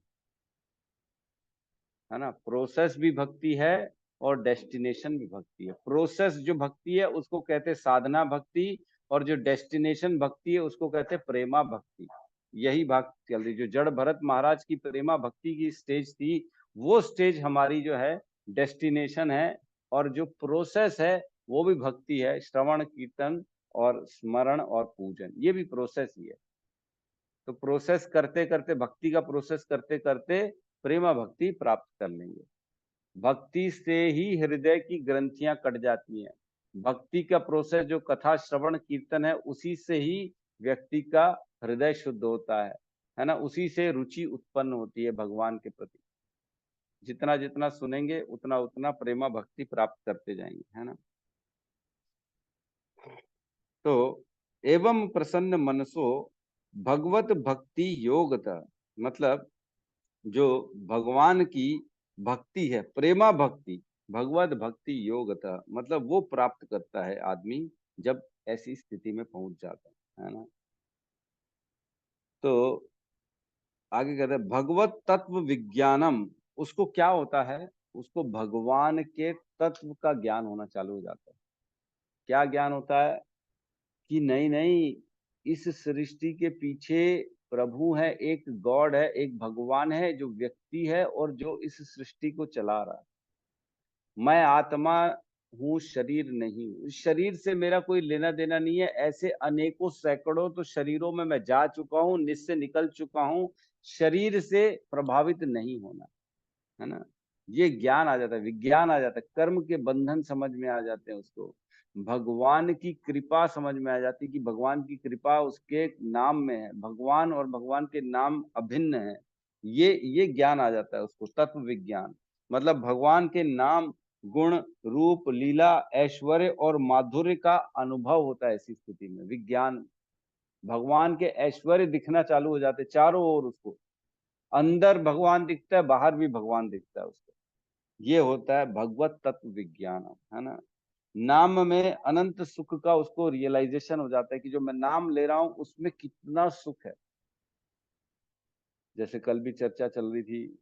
है ना। प्रोसेस भी भक्ति है और डेस्टिनेशन भी भक्ति है। प्रोसेस जो भक्ति है उसको कहते हैं साधना भक्ति, और जो डेस्टिनेशन भक्ति है उसको कहते हैं प्रेमा भक्ति। यही भक्ति चल रही, जो जड़ भरत महाराज की प्रेमा भक्ति की स्टेज थी, वो स्टेज हमारी जो है डेस्टिनेशन है, और जो प्रोसेस है वो भी भक्ति है, श्रवण कीर्तन और स्मरण और पूजन, ये भी प्रोसेस ही है। तो प्रोसेस करते करते, भक्ति का प्रोसेस करते करते प्रेमा भक्ति प्राप्त कर लेंगे। भक्ति से ही हृदय की ग्रंथियां कट जाती हैं। भक्ति का प्रोसेस जो कथा श्रवण कीर्तन है, उसी से ही व्यक्ति का हृदय शुद्ध होता है ना, उसी से रुचि उत्पन्न होती है भगवान के प्रति। जितना जितना सुनेंगे उतना उतना प्रेमा भक्ति प्राप्त करते जाएंगे, है ना। तो एवं प्रसन्न मनसो भगवत भक्ति योगता, मतलब जो भगवान की भक्ति है, प्रेमा भक्ति, भगवत भक्ति योगता, मतलब वो प्राप्त करता है आदमी जब ऐसी स्थिति में पहुंच जाता है ना। तो आगे कहते हैं भगवत तत्व विज्ञानम, उसको क्या होता है, उसको भगवान के तत्व का ज्ञान होना चालू हो जाता है। क्या ज्ञान होता है कि नहीं नहीं, इस सृष्टि के पीछे प्रभु है, एक गॉड है, एक भगवान है जो व्यक्ति है और जो इस सृष्टि को चला रहा है। मैं आत्मा हूँ, शरीर नहीं हूँ, इस शरीर से मेरा कोई लेना देना नहीं है। ऐसे अनेकों सैकड़ों तो शरीरों में मैं जा चुका हूँ, निस्से निकल चुका हूँ, शरीर से प्रभावित नहीं होना, है ना। ये ज्ञान आ जाता है, विज्ञान आ जाता है, कर्म के बंधन समझ में आ जाते हैं उसको, भगवान की कृपा समझ में आ जाती है कि भगवान की कृपा उसके नाम में है, भगवान और भगवान के नाम अभिन्न है। ये ज्ञान आ जाता है उसको, तत्व विज्ञान। मतलब भगवान के नाम, गुण, रूप, लीला, ऐश्वर्य और माधुर्य का अनुभव होता है ऐसी स्थिति में, विज्ञान। भगवान के ऐश्वर्य दिखना चालू हो जाते चारों ओर, उसको अंदर भगवान दिखता है, बाहर भी भगवान दिखता है उसको। ये होता है भगवत तत्व विज्ञान, है ना। नाम में अनंत सुख का उसको रियलाइजेशन हो जाता है कि जो मैं नाम ले रहा हूं उसमें कितना सुख है। जैसे कल भी चर्चा चल रही थी,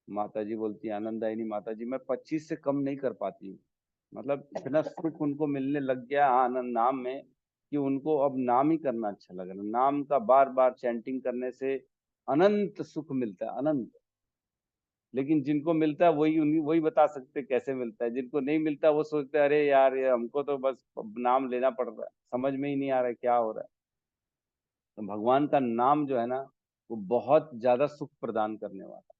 माता जी बोलती है, आनंदायिनी माता जी, मैं 25 से कम नहीं कर पाती हूँ। मतलब इतना सुख उनको मिलने लग गया आनंद नाम में कि उनको अब नाम ही करना अच्छा लग रहा है। नाम का बार बार चैंटिंग करने से अनंत सुख मिलता है, अनंत। लेकिन जिनको मिलता है वही बता सकते कैसे मिलता है। जिनको नहीं मिलता वो सोचते हैं अरे यार, ये हमको तो बस नाम लेना पड़ रहा है, समझ में ही नहीं आ रहा है क्या हो रहा है। तो भगवान का नाम जो है ना, वो बहुत ज्यादा सुख प्रदान करने वाला।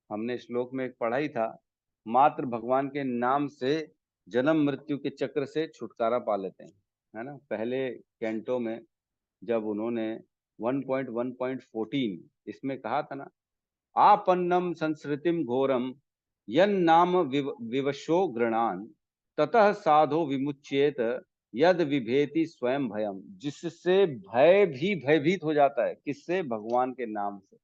हमने श्लोक में एक पढ़ा ही था, मात्र भगवान के नाम से जन्म मृत्यु के चक्र से छुटकारा पा लेते हैं, है ना। पहले कैंटो में जब उन्होंने 1.1.14 इसमें कहा था ना, आपन्नम संस्कृतिम घोरम यन नाम विवशो गृणान ततः साधो विमुच्येत यद विभेति स्वयं भयम, जिससे भय भी भयभीत हो जाता है। किससे? भगवान के नाम से।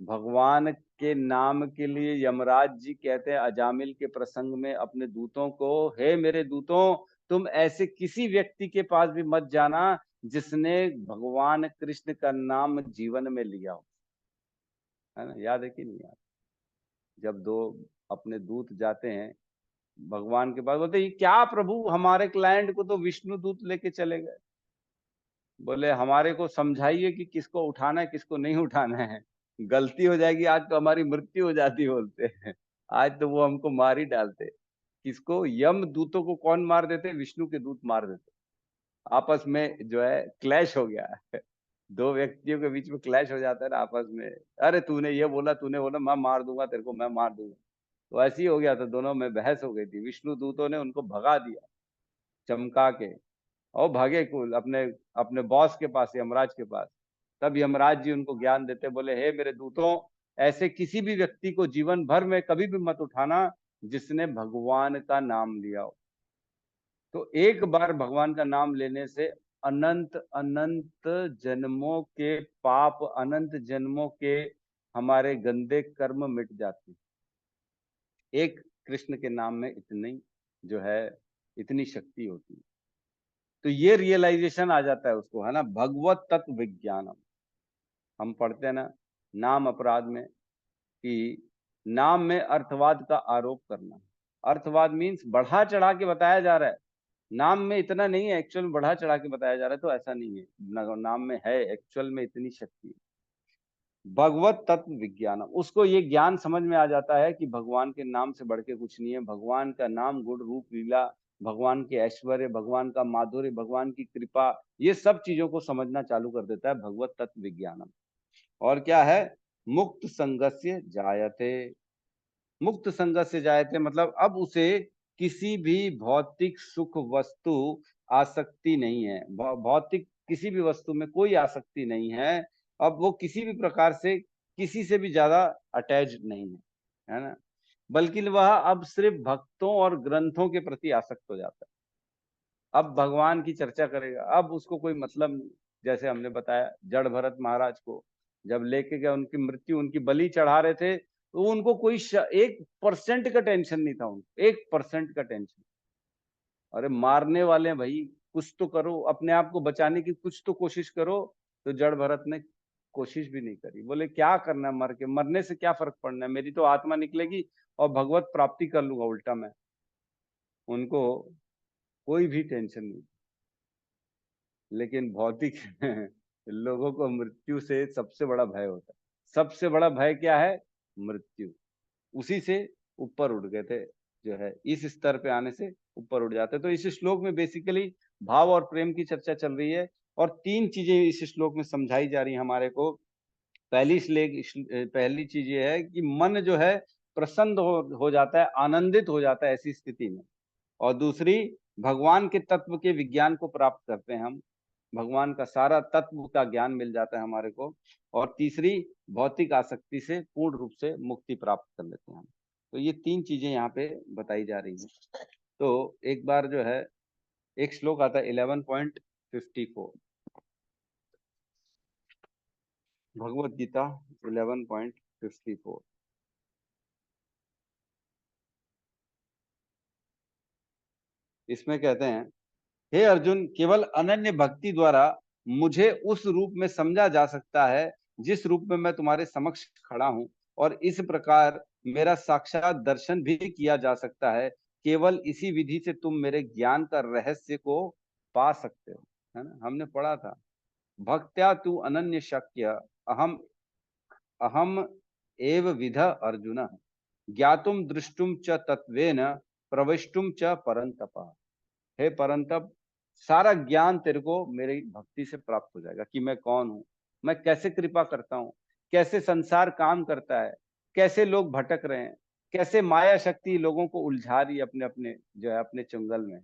भगवान के नाम के लिए यमराज जी कहते हैं अजामिल के प्रसंग में अपने दूतों को, हे मेरे दूतों, तुम ऐसे किसी व्यक्ति के पास भी मत जाना जिसने भगवान कृष्ण का नाम जीवन में लिया हो, है ना। याद है कि नहीं याद? जब दो अपने दूत जाते हैं भगवान के पास, बोलते ये क्या प्रभु, हमारे क्लाइंट को तो विष्णु दूत लेके चले गए। बोले हमारे को समझाइए कि किसको उठाना है किसको नहीं उठाना है, गलती हो जाएगी आज तो हमारी मृत्यु हो जाती, बोलते हैं। आज तो वो हमको मार ही डालते। किसको? यम दूतों को कौन मार देते? विष्णु के दूत मार देते। आपस में जो है क्लैश हो गया है। दो व्यक्तियों के बीच में क्लैश हो जाता है ना आपस में, अरे तूने ये बोला, तूने बोला, मैं मार दूंगा तेरे को, मैं मार दूंगा। तो ऐसे ही हो गया था, दोनों में बहस हो गई थी। विष्णु दूतों ने उनको भगा दिया चमका के, और भागे कुल अपने अपने बॉस के पास, यमराज के पास। तब यमराज जी उनको ज्ञान देते, बोले हे मेरे दूतों, ऐसे किसी भी व्यक्ति को जीवन भर में कभी भी मत उठाना जिसने भगवान का नाम लिया हो। तो एक बार भगवान का नाम लेने से अनंत अनंत जन्मों के पाप, अनंत जन्मों के हमारे गंदे कर्म मिट जाते हैं। एक कृष्ण के नाम में इतनी जो है, इतनी शक्ति होती है। तो ये रियलाइजेशन आ जाता है उसको, है ना, भगवत तत्व विज्ञानम। हम पढ़ते हैं ना नाम अपराध में कि नाम में अर्थवाद का आरोप करना। अर्थवाद मीन्स बढ़ा चढ़ा के बताया जा रहा है, नाम में इतना नहीं है, एक्चुअल में बढ़ा चढ़ा के बताया जा रहा है। तो ऐसा नहीं है, नाम में है एक्चुअल में इतनी शक्ति। भगवत तत्व विज्ञान, उसको ये ज्ञान समझ में आ जाता है कि भगवान के नाम से बढ़ के कुछ नहीं है। भगवान का नाम, गुण, रूप, लीला, भगवान के ऐश्वर्य, भगवान का माधुर्य, भगवान की कृपा, ये सब चीजों को समझना चालू कर देता है भगवत तत्व विज्ञानम। और क्या है? मुक्त संगस्य जायते। मुक्त संगस्य जायते मतलब अब उसे किसी भी भौतिक सुख वस्तु आसक्ति नहीं है। भौतिक किसी भी वस्तु में कोई आसक्ति नहीं है। अब वो किसी भी प्रकार से किसी से भी ज्यादा अटैच नहीं है ना, बल्कि वह अब सिर्फ भक्तों और ग्रंथों के प्रति आसक्त हो जाता है। अब भगवान की चर्चा करेगा, अब उसको कोई मतलब नहीं। जैसे हमने बताया जड़ भरत महाराज को जब लेके गए, उनकी मृत्यु, उनकी बलि चढ़ा रहे थे, तो उनको कोई 1% का टेंशन नहीं था। उनको 1% का टेंशन। अरे मारने वाले हैं भाई, कुछ तो करो, अपने आप को बचाने की कुछ तो कोशिश करो। तो जड़ भरत ने कोशिश भी नहीं करी। बोले क्या करना है, मर के, मरने से क्या फर्क पड़ना है, मेरी तो आत्मा निकलेगी और भगवत प्राप्ति कर लूंगा उल्टा मैं। उनको कोई भी टेंशन नहीं। लेकिन भौतिक लोगों को मृत्यु से सबसे बड़ा भय होता है। सबसे बड़ा भय क्या है? मृत्यु। उसी से ऊपर उठ गए थे, जो है इस स्तर पे आने से ऊपर उठ जाते। तो इस श्लोक में बेसिकली भाव और प्रेम की चर्चा चल रही है और 3 चीजें इस श्लोक में समझाई जा रही है हमारे को। पहली चीज ये है कि मन जो है प्रसन्न हो जाता है, आनंदित हो जाता है ऐसी स्थिति में। और दूसरी, भगवान के तत्व के विज्ञान को प्राप्त करते हैं हम, भगवान का सारा तत्व का ज्ञान मिल जाता है हमारे को। और तीसरी, भौतिक आसक्ति से पूर्ण रूप से मुक्ति प्राप्त कर लेते हैं हम। तो ये 3 चीजें यहाँ पे बताई जा रही हैं। तो एक बार जो है एक श्लोक आता है 11.54, भगवत गीता 11.54। इसमें कहते हैं, हे अर्जुन, केवल अनन्य भक्ति द्वारा मुझे उस रूप में समझा जा सकता है जिस रूप में मैं तुम्हारे समक्ष खड़ा हूं, और इस प्रकार मेरा साक्षात दर्शन भी किया जा सकता है। केवल इसी विधि से तुम मेरे ज्ञान का रहस्य को पा सकते हो, है ना। हमने पढ़ा था, भक्त्या तु अनन्य शक्य अहम अहम एव विध अर्जुन ज्ञातुम दृष्टुम च तत्वेन प्रविष्टुम च परंतप। हे परंतप, सारा ज्ञान तेरे को मेरी भक्ति से प्राप्त हो जाएगा कि मैं कौन हूं, मैं कैसे कृपा करता हूं, कैसे संसार काम करता है, कैसे लोग भटक रहे हैं, कैसे माया शक्ति लोगों को उलझा रही है अपने अपने जो है अपने चंगल में,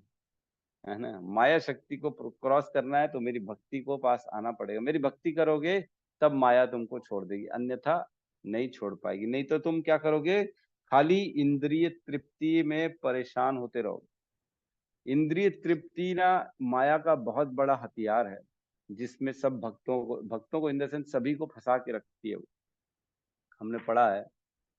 है ना। माया शक्ति को क्रॉस करना है तो मेरी भक्ति को पास आना पड़ेगा। मेरी भक्ति करोगे तब माया तुमको छोड़ देगी, अन्यथा नहीं छोड़ पाएगी। नहीं तो तुम क्या करोगे? खाली इंद्रिय तृप्ति में परेशान होते रहोगे। इंद्रिय तृप्ति ना माया का बहुत बड़ा हथियार है, जिसमें सब भक्तों को इन द सेंस सभी को फंसा के रखती है। हमने पढ़ा है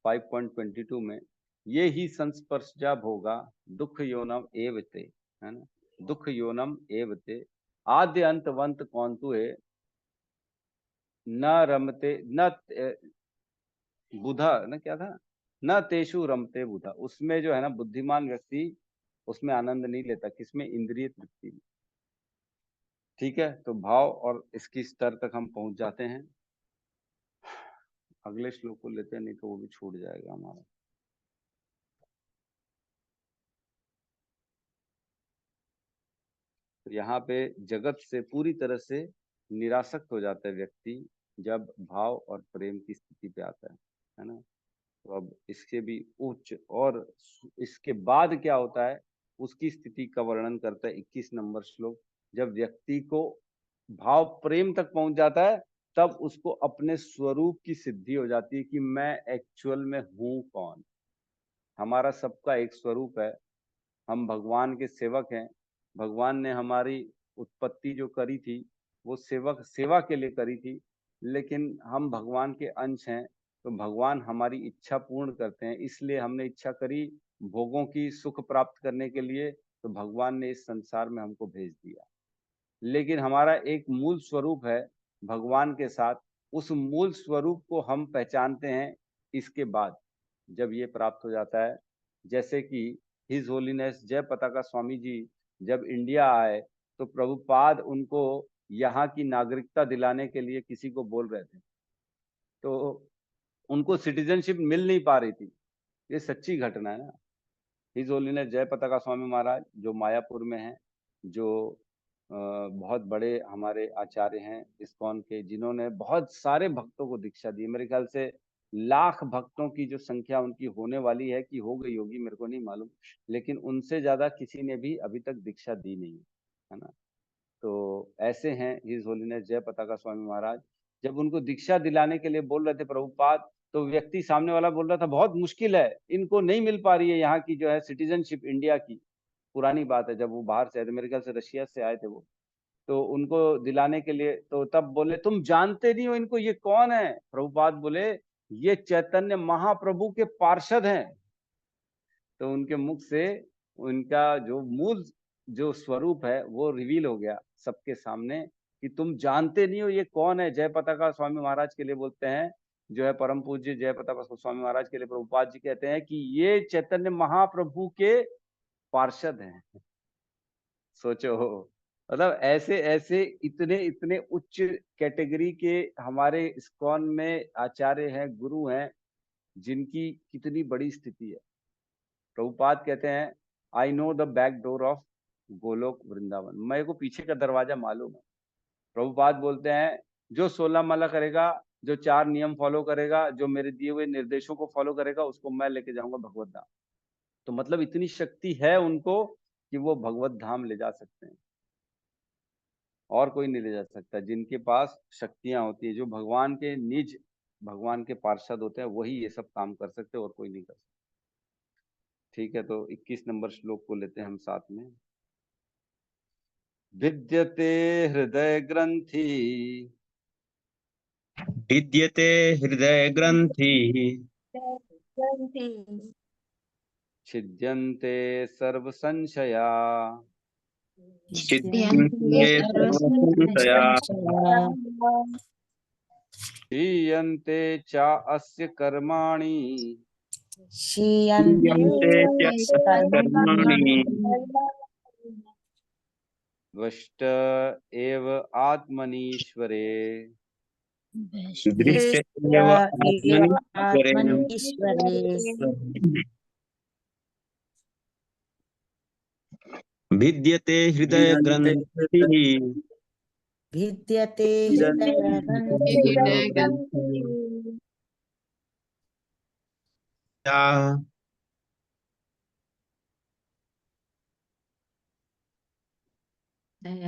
5.22 में, ये ही संस्पर्शजा भोगा दुख योनम एवते, है ना। दुख योनम एवते आद्य अंतवंत कौंतु है न रमते न बुधा, न क्या था, न तेषु रमते बुधा। उसमें जो है ना बुद्धिमान व्यक्ति उसमें आनंद नहीं लेता। किसमें? इंद्रिय तृप्ति में। ठीक है, तो भाव और इसकी स्तर तक हम पहुंच जाते हैं। अगले श्लोक को लेते हैं, नहीं तो वो भी छूट जाएगा हमारा। तो यहाँ पे जगत से पूरी तरह से निरासक्त हो जाता है व्यक्ति जब भाव और प्रेम की स्थिति पे आता है ना। तो अब इसके भी उच्च और इसके बाद क्या होता है उसकी स्थिति का वर्णन करता है 21 नंबर श्लोक। जब व्यक्ति को भाव प्रेम तक पहुंच जाता है तब उसको अपने स्वरूप की सिद्धि हो जाती है कि मैं एक्चुअल में हूं कौन। हमारा सबका एक स्वरूप है, हम भगवान के सेवक हैं। भगवान ने हमारी उत्पत्ति जो करी थी वो सेवा के लिए करी थी, लेकिन हम भगवान के अंश हैं। तो भगवान हमारी इच्छा पूर्ण करते हैं, इसलिए हमने इच्छा करी भोगों की सुख प्राप्त करने के लिए, तो भगवान ने इस संसार में हमको भेज दिया। लेकिन हमारा एक मूल स्वरूप है भगवान के साथ, उस मूल स्वरूप को हम पहचानते हैं इसके बाद, जब ये प्राप्त हो जाता है। जैसे कि हिज होलीनेस जय पताका स्वामी जी जब इंडिया आए तो प्रभुपाद उनको यहाँ की नागरिकता दिलाने के लिए किसी को बोल रहे थे, तो उनको सिटीजनशिप मिल नहीं पा रही थी। ये सच्ची घटना है ना। हिज होलीनेस जय पताका स्वामी महाराज जो मायापुर में हैं, जो बहुत बड़े हमारे आचार्य हैं इस्कॉन के, जिन्होंने बहुत सारे भक्तों को दीक्षा दी। मेरे ख्याल से लाख भक्तों की जो संख्या उनकी होने वाली है, कि हो गई होगी मेरे को नहीं मालूम, लेकिन उनसे ज्यादा किसी ने भी अभी तक दीक्षा दी नहीं है ना। तो ऐसे हैं हिज होलीनेस जय पताका स्वामी महाराज। जब उनको दीक्षा दिलाने के लिए बोल रहे थे प्रभुपाद, तो व्यक्ति सामने वाला बोल रहा था बहुत मुश्किल है, इनको नहीं मिल पा रही है यहाँ की जो है सिटीजनशिप इंडिया की। पुरानी बात है, जब वो बाहर से आए थे, मेरे ख्याल से रशिया से आए थे वो, तो उनको दिलाने के लिए, तो तब बोले तुम जानते नहीं हो इनको, ये कौन है? प्रभुपाद बोले ये चैतन्य महाप्रभु के पार्षद हैं। तो उनके मुख से उनका जो मूल जो स्वरूप है वो रिवील हो गया सबके सामने, कि तुम जानते नहीं हो ये कौन है। जय पताका स्वामी महाराज के लिए बोलते हैं, जो है परम पूज्य जय पताका स्वामी महाराज के लिए प्रभुपाद जी कहते हैं कि ये चैतन्य महाप्रभु के पार्षद हैं। सोचो, मतलब ऐसे ऐसे इतने इतने उच्च कैटेगरी के हमारे इस्कॉन में आचार्य हैं, गुरु हैं, जिनकी कितनी बड़ी स्थिति है। प्रभुपाद कहते हैं I know the back door of Golok Vrindavan, मेरे को पीछे का दरवाजा मालूम है। प्रभुपाद बोलते हैं जो 16 माला करेगा, जो 4 नियम फॉलो करेगा, जो मेरे दिए हुए निर्देशों को फॉलो करेगा, उसको मैं लेके जाऊंगा भगवत धाम। तो मतलब इतनी शक्ति है उनको कि वो भगवत धाम ले जा सकते हैं, और कोई नहीं ले जा सकता। जिनके पास शक्तियां होती है, जो भगवान के निज, भगवान के पार्षद होते हैं, वही ये सब काम कर सकते हैं, और कोई नहीं कर सकता। ठीक है, तो 21 नंबर श्लोक को लेते हैं हम साथ में। विद्यते हृदय ग्रंथि, विद्यते हृदय ग्रंथि, छिद्यन्ते सर्व संशया, छिद्यन्ते सर्वसंशया, क्षीयन्ते चा अस्य कर्माणि, क्षीयन्ते क्षीयन्ते च कर्माणि, द्वष्ट एव आत्मनीश्वरे, दृष्ट एव आत्मनीश्वरे। आत्मनीश्वरे। विद्यते हृदय ग्रंथि, भिद्यते हृदय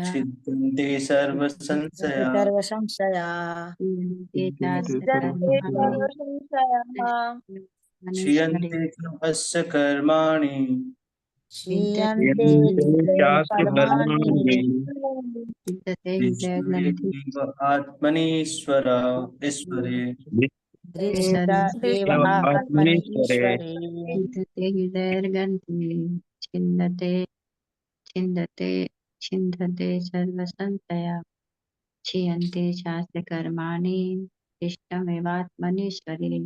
छिद्यन्ते सर्वसंशया, सर्वसंशया, क्षीयन्ते अस्य कर्माणि, क्षीयन्ते चास्य कर्माणि, दृष्ट आत्मनीश्वर ईश्वरे। दृष्ट एव आत्मनीश्वरे। छिन्दते सर्वसंशया, क्षीयन्ते चास्य कर्माणि, दृष्टमेवात्मनीश्वरे।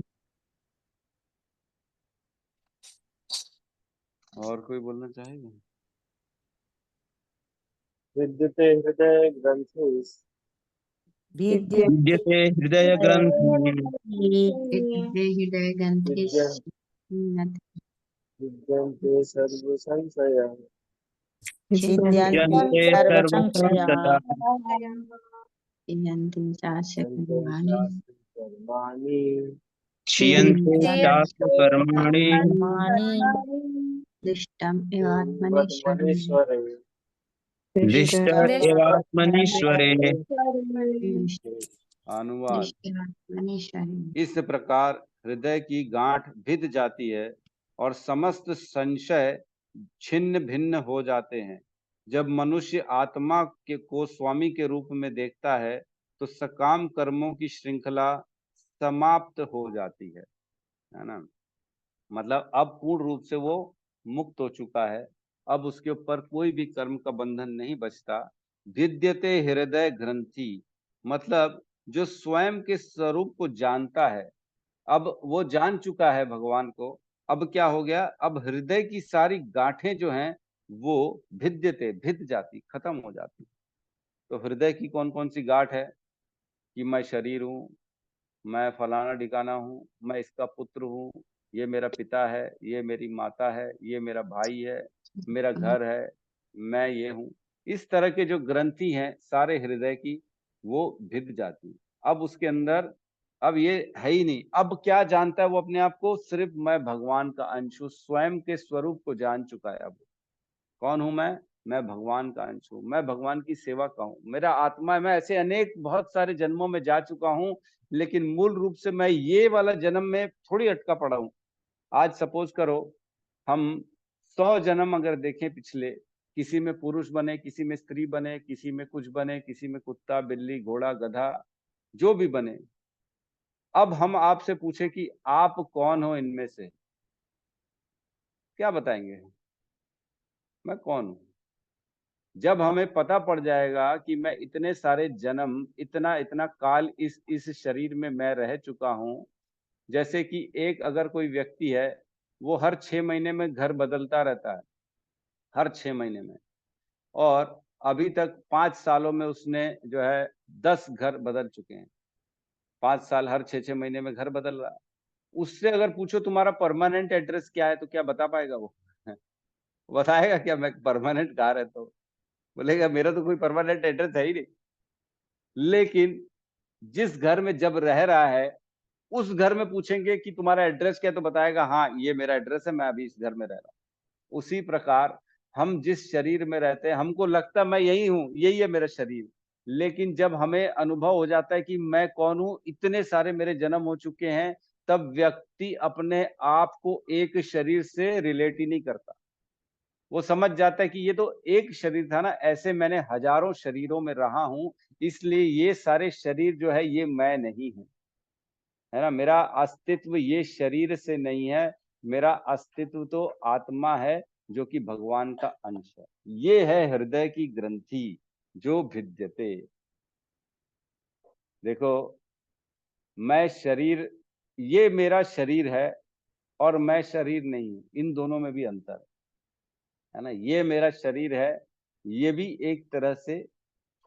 और कोई बोलना चाहेगा? विद्यते हृदय ग्रंथि, विद्यते हृदय ग्रंथि, विद्यते हृदय ग्रंथि, विद्यन्ते सर्व संशया, छिद्यन्ते सर्वसंशया, क्षीयन्ते चास्य कर्माणि, कर्माणि, क्षीयन्ते चास्य कर्माणि, दृष्टमेवात्मनीश्वरे। दृष्ट एवात्मनीश्वरे। अनुवाद। दृष्टमेवात्मनीश्वरे। इस प्रकार हृदय की गांठ भिद जाती है और समस्त संशय छिन्न भिन्न हो जाते हैं। जब मनुष्य आत्मा के को स्वामी के रूप में देखता है तो सकाम कर्मों की श्रृंखला समाप्त हो जाती है ना। मतलब अब पूर्ण रूप से वो मुक्त हो चुका है, अब उसके ऊपर कोई भी कर्म का बंधन नहीं बचता। विद्यते हृदय ग्रंथि, मतलब जो स्वयं के स्वरूप को जानता है, अब वो जान चुका है भगवान को। अब क्या हो गया, अब हृदय की सारी गांठें जो हैं वो भिद्यते, भिद जाती, खत्म हो जाती। तो हृदय की कौन कौन सी गांठ है? कि मैं शरीर हूँ, मैं फलाना ठिकाना हूँ, मैं इसका पुत्र हूँ, ये मेरा पिता है, ये मेरी माता है, ये मेरा भाई है, मेरा घर है, मैं ये हूँ। इस तरह के जो ग्रंथि हैं सारे हृदय की, वो भिद जाती हैं। अब उसके अंदर अब ये है ही नहीं। अब क्या जानता है वो अपने आप को? सिर्फ मैं भगवान का अंश हूँ, स्वयं के स्वरूप को जान चुका है। अब कौन हूं मैं भगवान का अंश हूँ, मैं भगवान की सेवा का हूँ, मेरा आत्मा है। मैं ऐसे अनेक बहुत सारे जन्मों में जा चुका हूँ, लेकिन मूल रूप से मैं ये वाला जन्म में थोड़ी अटका पड़ा हूँ। आज सपोज करो हम 100 जन्म अगर देखें पिछले, किसी में पुरुष बने, किसी में स्त्री बने, किसी में कुछ बने, किसी में कुत्ता, बिल्ली, घोड़ा, गधा, जो भी बने। अब हम आपसे पूछे कि आप कौन हो इनमें से, क्या बताएंगे? मैं कौन हूं? जब हमें पता पड़ जाएगा कि मैं इतने सारे जन्म, इतना इतना काल इस शरीर में मैं रह चुका हूं। जैसे कि एक अगर कोई व्यक्ति है, वो हर 6 महीने में घर बदलता रहता है, हर 6 महीने में, और अभी तक 5 सालों में उसने जो है 10 घर बदल चुके हैं। 5 साल, हर 6-6 महीने में घर बदल रहा है। उससे अगर पूछो तुम्हारा परमानेंट एड्रेस क्या है, तो क्या बता पाएगा वो? बताएगा क्या मैं परमानेंट कहाँ रहता हूँ? बोलेगा मेरा तो कोई परमानेंट एड्रेस है ही नहीं। लेकिन जिस घर में जब रह रहा है, उस घर में पूछेंगे कि तुम्हारा एड्रेस क्या है, तो बताएगा हाँ ये मेरा एड्रेस है, मैं अभी इस घर में रह रहा हूँ। उसी प्रकार हम जिस शरीर में रहते हैं, हमको लगता है मैं यही हूँ, यही है मेरा शरीर। लेकिन जब हमें अनुभव हो जाता है कि मैं कौन हूँ, इतने सारे मेरे जन्म हो चुके हैं, तब व्यक्ति अपने आप को एक शरीर से रिलेट ही नहीं करता। वो समझ जाता है कि ये तो एक शरीर था ना, ऐसे मैंने हजारों शरीरों में रहा हूं, इसलिए ये सारे शरीर जो है ये मैं नहीं हूं, है ना। मेरा अस्तित्व ये शरीर से नहीं है, मेरा अस्तित्व तो आत्मा है, जो कि भगवान का अंश है। ये है हृदय की ग्रंथि जो भिद्यते। देखो, मैं शरीर, ये मेरा शरीर है और मैं शरीर नहीं हूं, इन दोनों में भी अंतर है ना। ये मेरा शरीर है, ये भी एक तरह से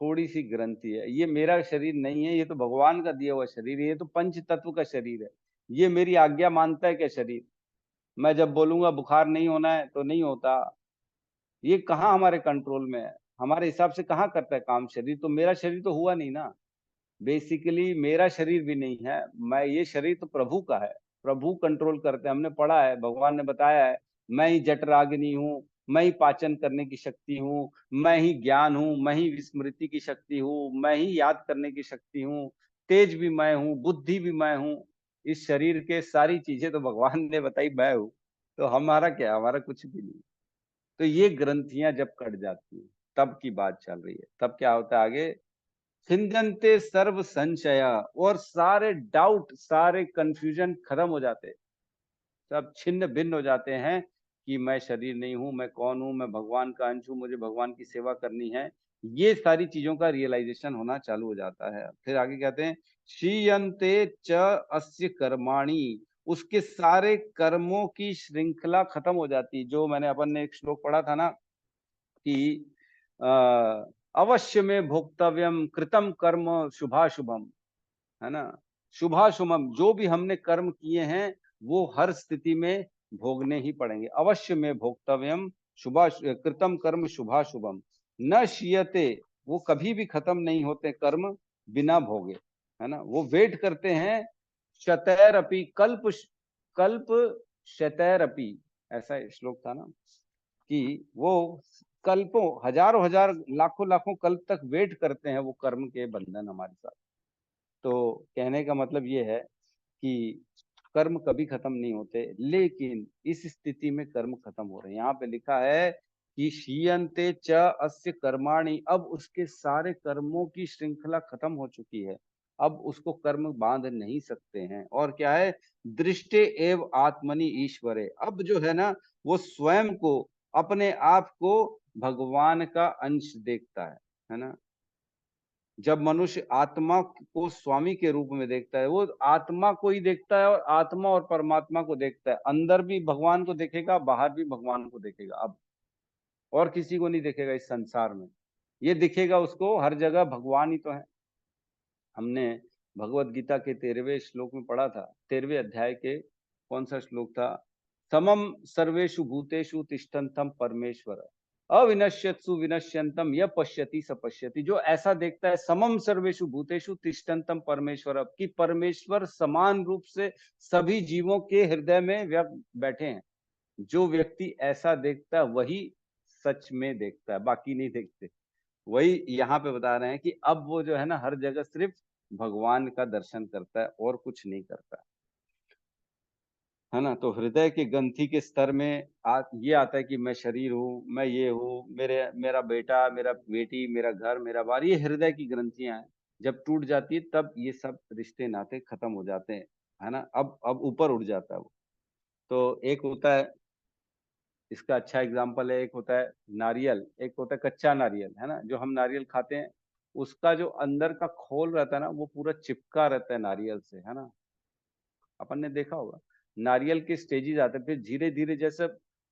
थोड़ी सी ग्रंथि है। ये मेरा शरीर नहीं है, ये तो भगवान का दिया हुआ शरीर है, ये तो पंच तत्व का शरीर है। ये मेरी आज्ञा मानता है क्या शरीर? मैं जब बोलूंगा बुखार नहीं होना है तो नहीं होता। ये कहाँ हमारे कंट्रोल में है? हमारे हिसाब से कहाँ करता है काम शरीर? तो मेरा शरीर तो हुआ नहीं ना। बेसिकली मेरा शरीर भी नहीं है, मैं, ये शरीर तो प्रभु का है। प्रभु कंट्रोल करते हैं, हमने पढ़ा है, भगवान ने बताया है। मैं ही जठराग्नि हूँ, मैं ही पाचन करने की शक्ति हूँ, मैं ही ज्ञान हूँ, मैं ही विस्मृति की शक्ति हूँ, मैं ही याद करने की शक्ति हूँ, तेज भी मैं हूँ, बुद्धि भी मैं हूँ। इस शरीर के सारी चीजें तो भगवान ने बताई मैं हूँ। तो हमारा क्या, हमारा कुछ भी नहीं। तो ये ग्रंथियां जब कट जाती हैं, तब की बात चल रही है। तब क्या होता है आगे? छिंदन्ते सर्व संशया, और सारे डाउट, सारे कंफ्यूजन खत्म हो जाते, सब छिन्न भिन्न हो जाते हैं कि मैं शरीर नहीं हूं, मैं कौन हूं, मैं भगवान का अंश हूं, मुझे भगवान की सेवा करनी है। ये सारी चीजों का रियलाइजेशन होना चालू हो जाता है। फिर आगे कहते हैं क्षीयन्ते च अस्य कर्माणि, उसके सारे कर्मों की श्रृंखला खत्म हो जाती। जो मैंने अपन ने एक श्लोक पढ़ा था ना कि अवश्य में भोक्तव्यम कृतम कर्म शुभाशुभम, है ना। शुभाशुभम, जो भी हमने कर्म किए हैं वो हर स्थिति में भोगने ही पड़ेंगे। अवश्य में भोक्तव्यम शुभा कृतम कर्म शुभाशुभम न शीयते, वो कभी भी खत्म नहीं होते कर्म बिना भोगे, है ना। वो वेट करते हैं। शतैरपि कल्प, कल्प शतैरपि, ऐसा श्लोक था ना, कि वो कल्पों, हजारों हजार, लाखों लाखों कल्प तक वेट करते हैं वो कर्म के बंधन हमारे साथ। तो कहने का मतलब ये है कि कर्म कभी खत्म नहीं होते, लेकिन इस स्थिति में कर्म खत्म हो रहे हैं। यहाँ पे लिखा है कि शीयन्ते च अस्य कर्माणि, अब उसके सारे कर्मों की श्रृंखला खत्म हो चुकी है, अब उसको कर्म बांध नहीं सकते हैं। और क्या है? दृष्टे एव आत्मनि ईश्वरे, अब जो है ना वो स्वयं को, अपने आप को भगवान का अंश देखता है ना। जब मनुष्य आत्मा को स्वामी के रूप में देखता है, वो आत्मा को ही देखता है, और आत्मा और परमात्मा को देखता है। अंदर भी भगवान को देखेगा, बाहर भी भगवान को देखेगा। अब और किसी को नहीं देखेगा इस संसार में, ये दिखेगा उसको हर जगह भगवान ही तो है। हमने भगवत गीता के 13वें श्लोक में पढ़ा था, 13वें अध्याय के कौन सा श्लोक था? समम सर्वेषु भूतेषु तिष्ठन्तम परमेश्वर अविनश्यत्सु विनश्यन्तम य पश्यति स पश्यति। जो ऐसा देखता है, समम सर्वेषु भूतेषु तिष्ठन्तम परमेश्वर, कि परमेश्वर समान रूप से सभी जीवों के हृदय में व्यक्त बैठे हैं। जो व्यक्ति ऐसा देखता है वही सच में देखता है, बाकी नहीं देखते। वही यहाँ पे बता रहे हैं कि अब वो जो है ना हर जगह सिर्फ भगवान का दर्शन करता है और कुछ नहीं करता है ना। तो हृदय के ग्रंथि के स्तर में ये आता है कि मैं शरीर हूँ, मैं ये हूँ, मेरा बेटा, मेरा बेटी, मेरा घर, मेरा बार, ये हृदय की ग्रंथियां हैं। जब टूट जाती है तब ये सब रिश्ते नाते खत्म हो जाते हैं, है ना। अब ऊपर उठ जाता है वो। तो एक होता है, इसका अच्छा एग्जाम्पल है, एक होता है नारियल, एक होता है कच्चा नारियल, है ना। जो हम नारियल खाते हैं उसका जो अंदर का खोल रहता है ना, वो पूरा चिपका रहता है नारियल से, है ना। अपन ने देखा होगा नारियल के स्टेजेस आते हैं, फिर धीरे धीरे जैसे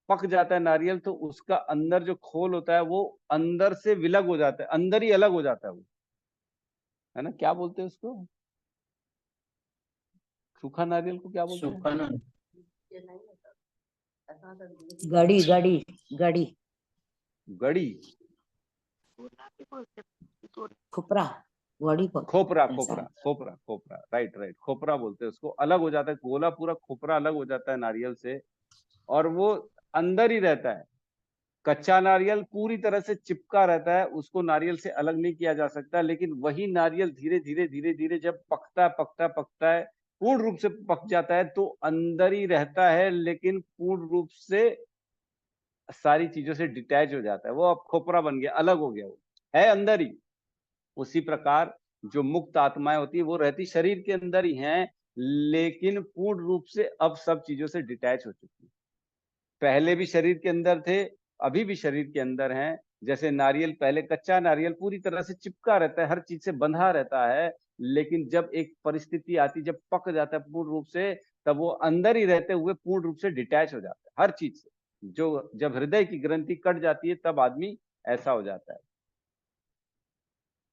पक जाता है नारियल तो उसका अंदर जो खोल होता है वो अंदर से विलग हो जाता है, अंदर ही अलग हो जाता है वो, है ना। क्या बोलते हैं उसको? सूखा नारियल को क्या बोलते हैं? सूखा ना गड़ी गड़ी गड़ी गड़ी, खुपरा गड़ी को खोपरा, ऐसा खोपरा, खोपरा, खोपरा, राइट राइट, खोपरा बोलते हैं उसको। अलग हो जाता है गोला, पूरा खोपरा अलग हो जाता है नारियल से, और वो अंदर ही रहता है। कच्चा नारियल पूरी तरह से चिपका रहता है, उसको नारियल से अलग नहीं किया जा सकता। लेकिन वही नारियल धीरे धीरे धीरे धीरे जब पकता है, पूर्ण रूप से पक जाता है, तो अंदर ही रहता है, लेकिन पूर्ण रूप से सारी चीजों से डिटैच हो जाता है। वो अब खोपरा बन गया, अलग हो गया, वो है अंदर ही। उसी प्रकार जो मुक्त आत्माएं होती है वो रहती शरीर के अंदर ही हैं, लेकिन पूर्ण रूप से अब सब चीजों से डिटैच हो चुकी है। पहले भी शरीर के अंदर थे, अभी भी शरीर के अंदर हैं। जैसे नारियल, पहले कच्चा नारियल पूरी तरह से चिपका रहता है, हर चीज से बंधा रहता है, लेकिन जब एक परिस्थिति आती, जब पक जाता है पूर्ण रूप से, तब वो अंदर ही रहते हुए पूर्ण रूप से डिटैच हो जाता है हर चीज से। जो जब हृदय की ग्रंथि कट जाती है तब आदमी ऐसा हो जाता है।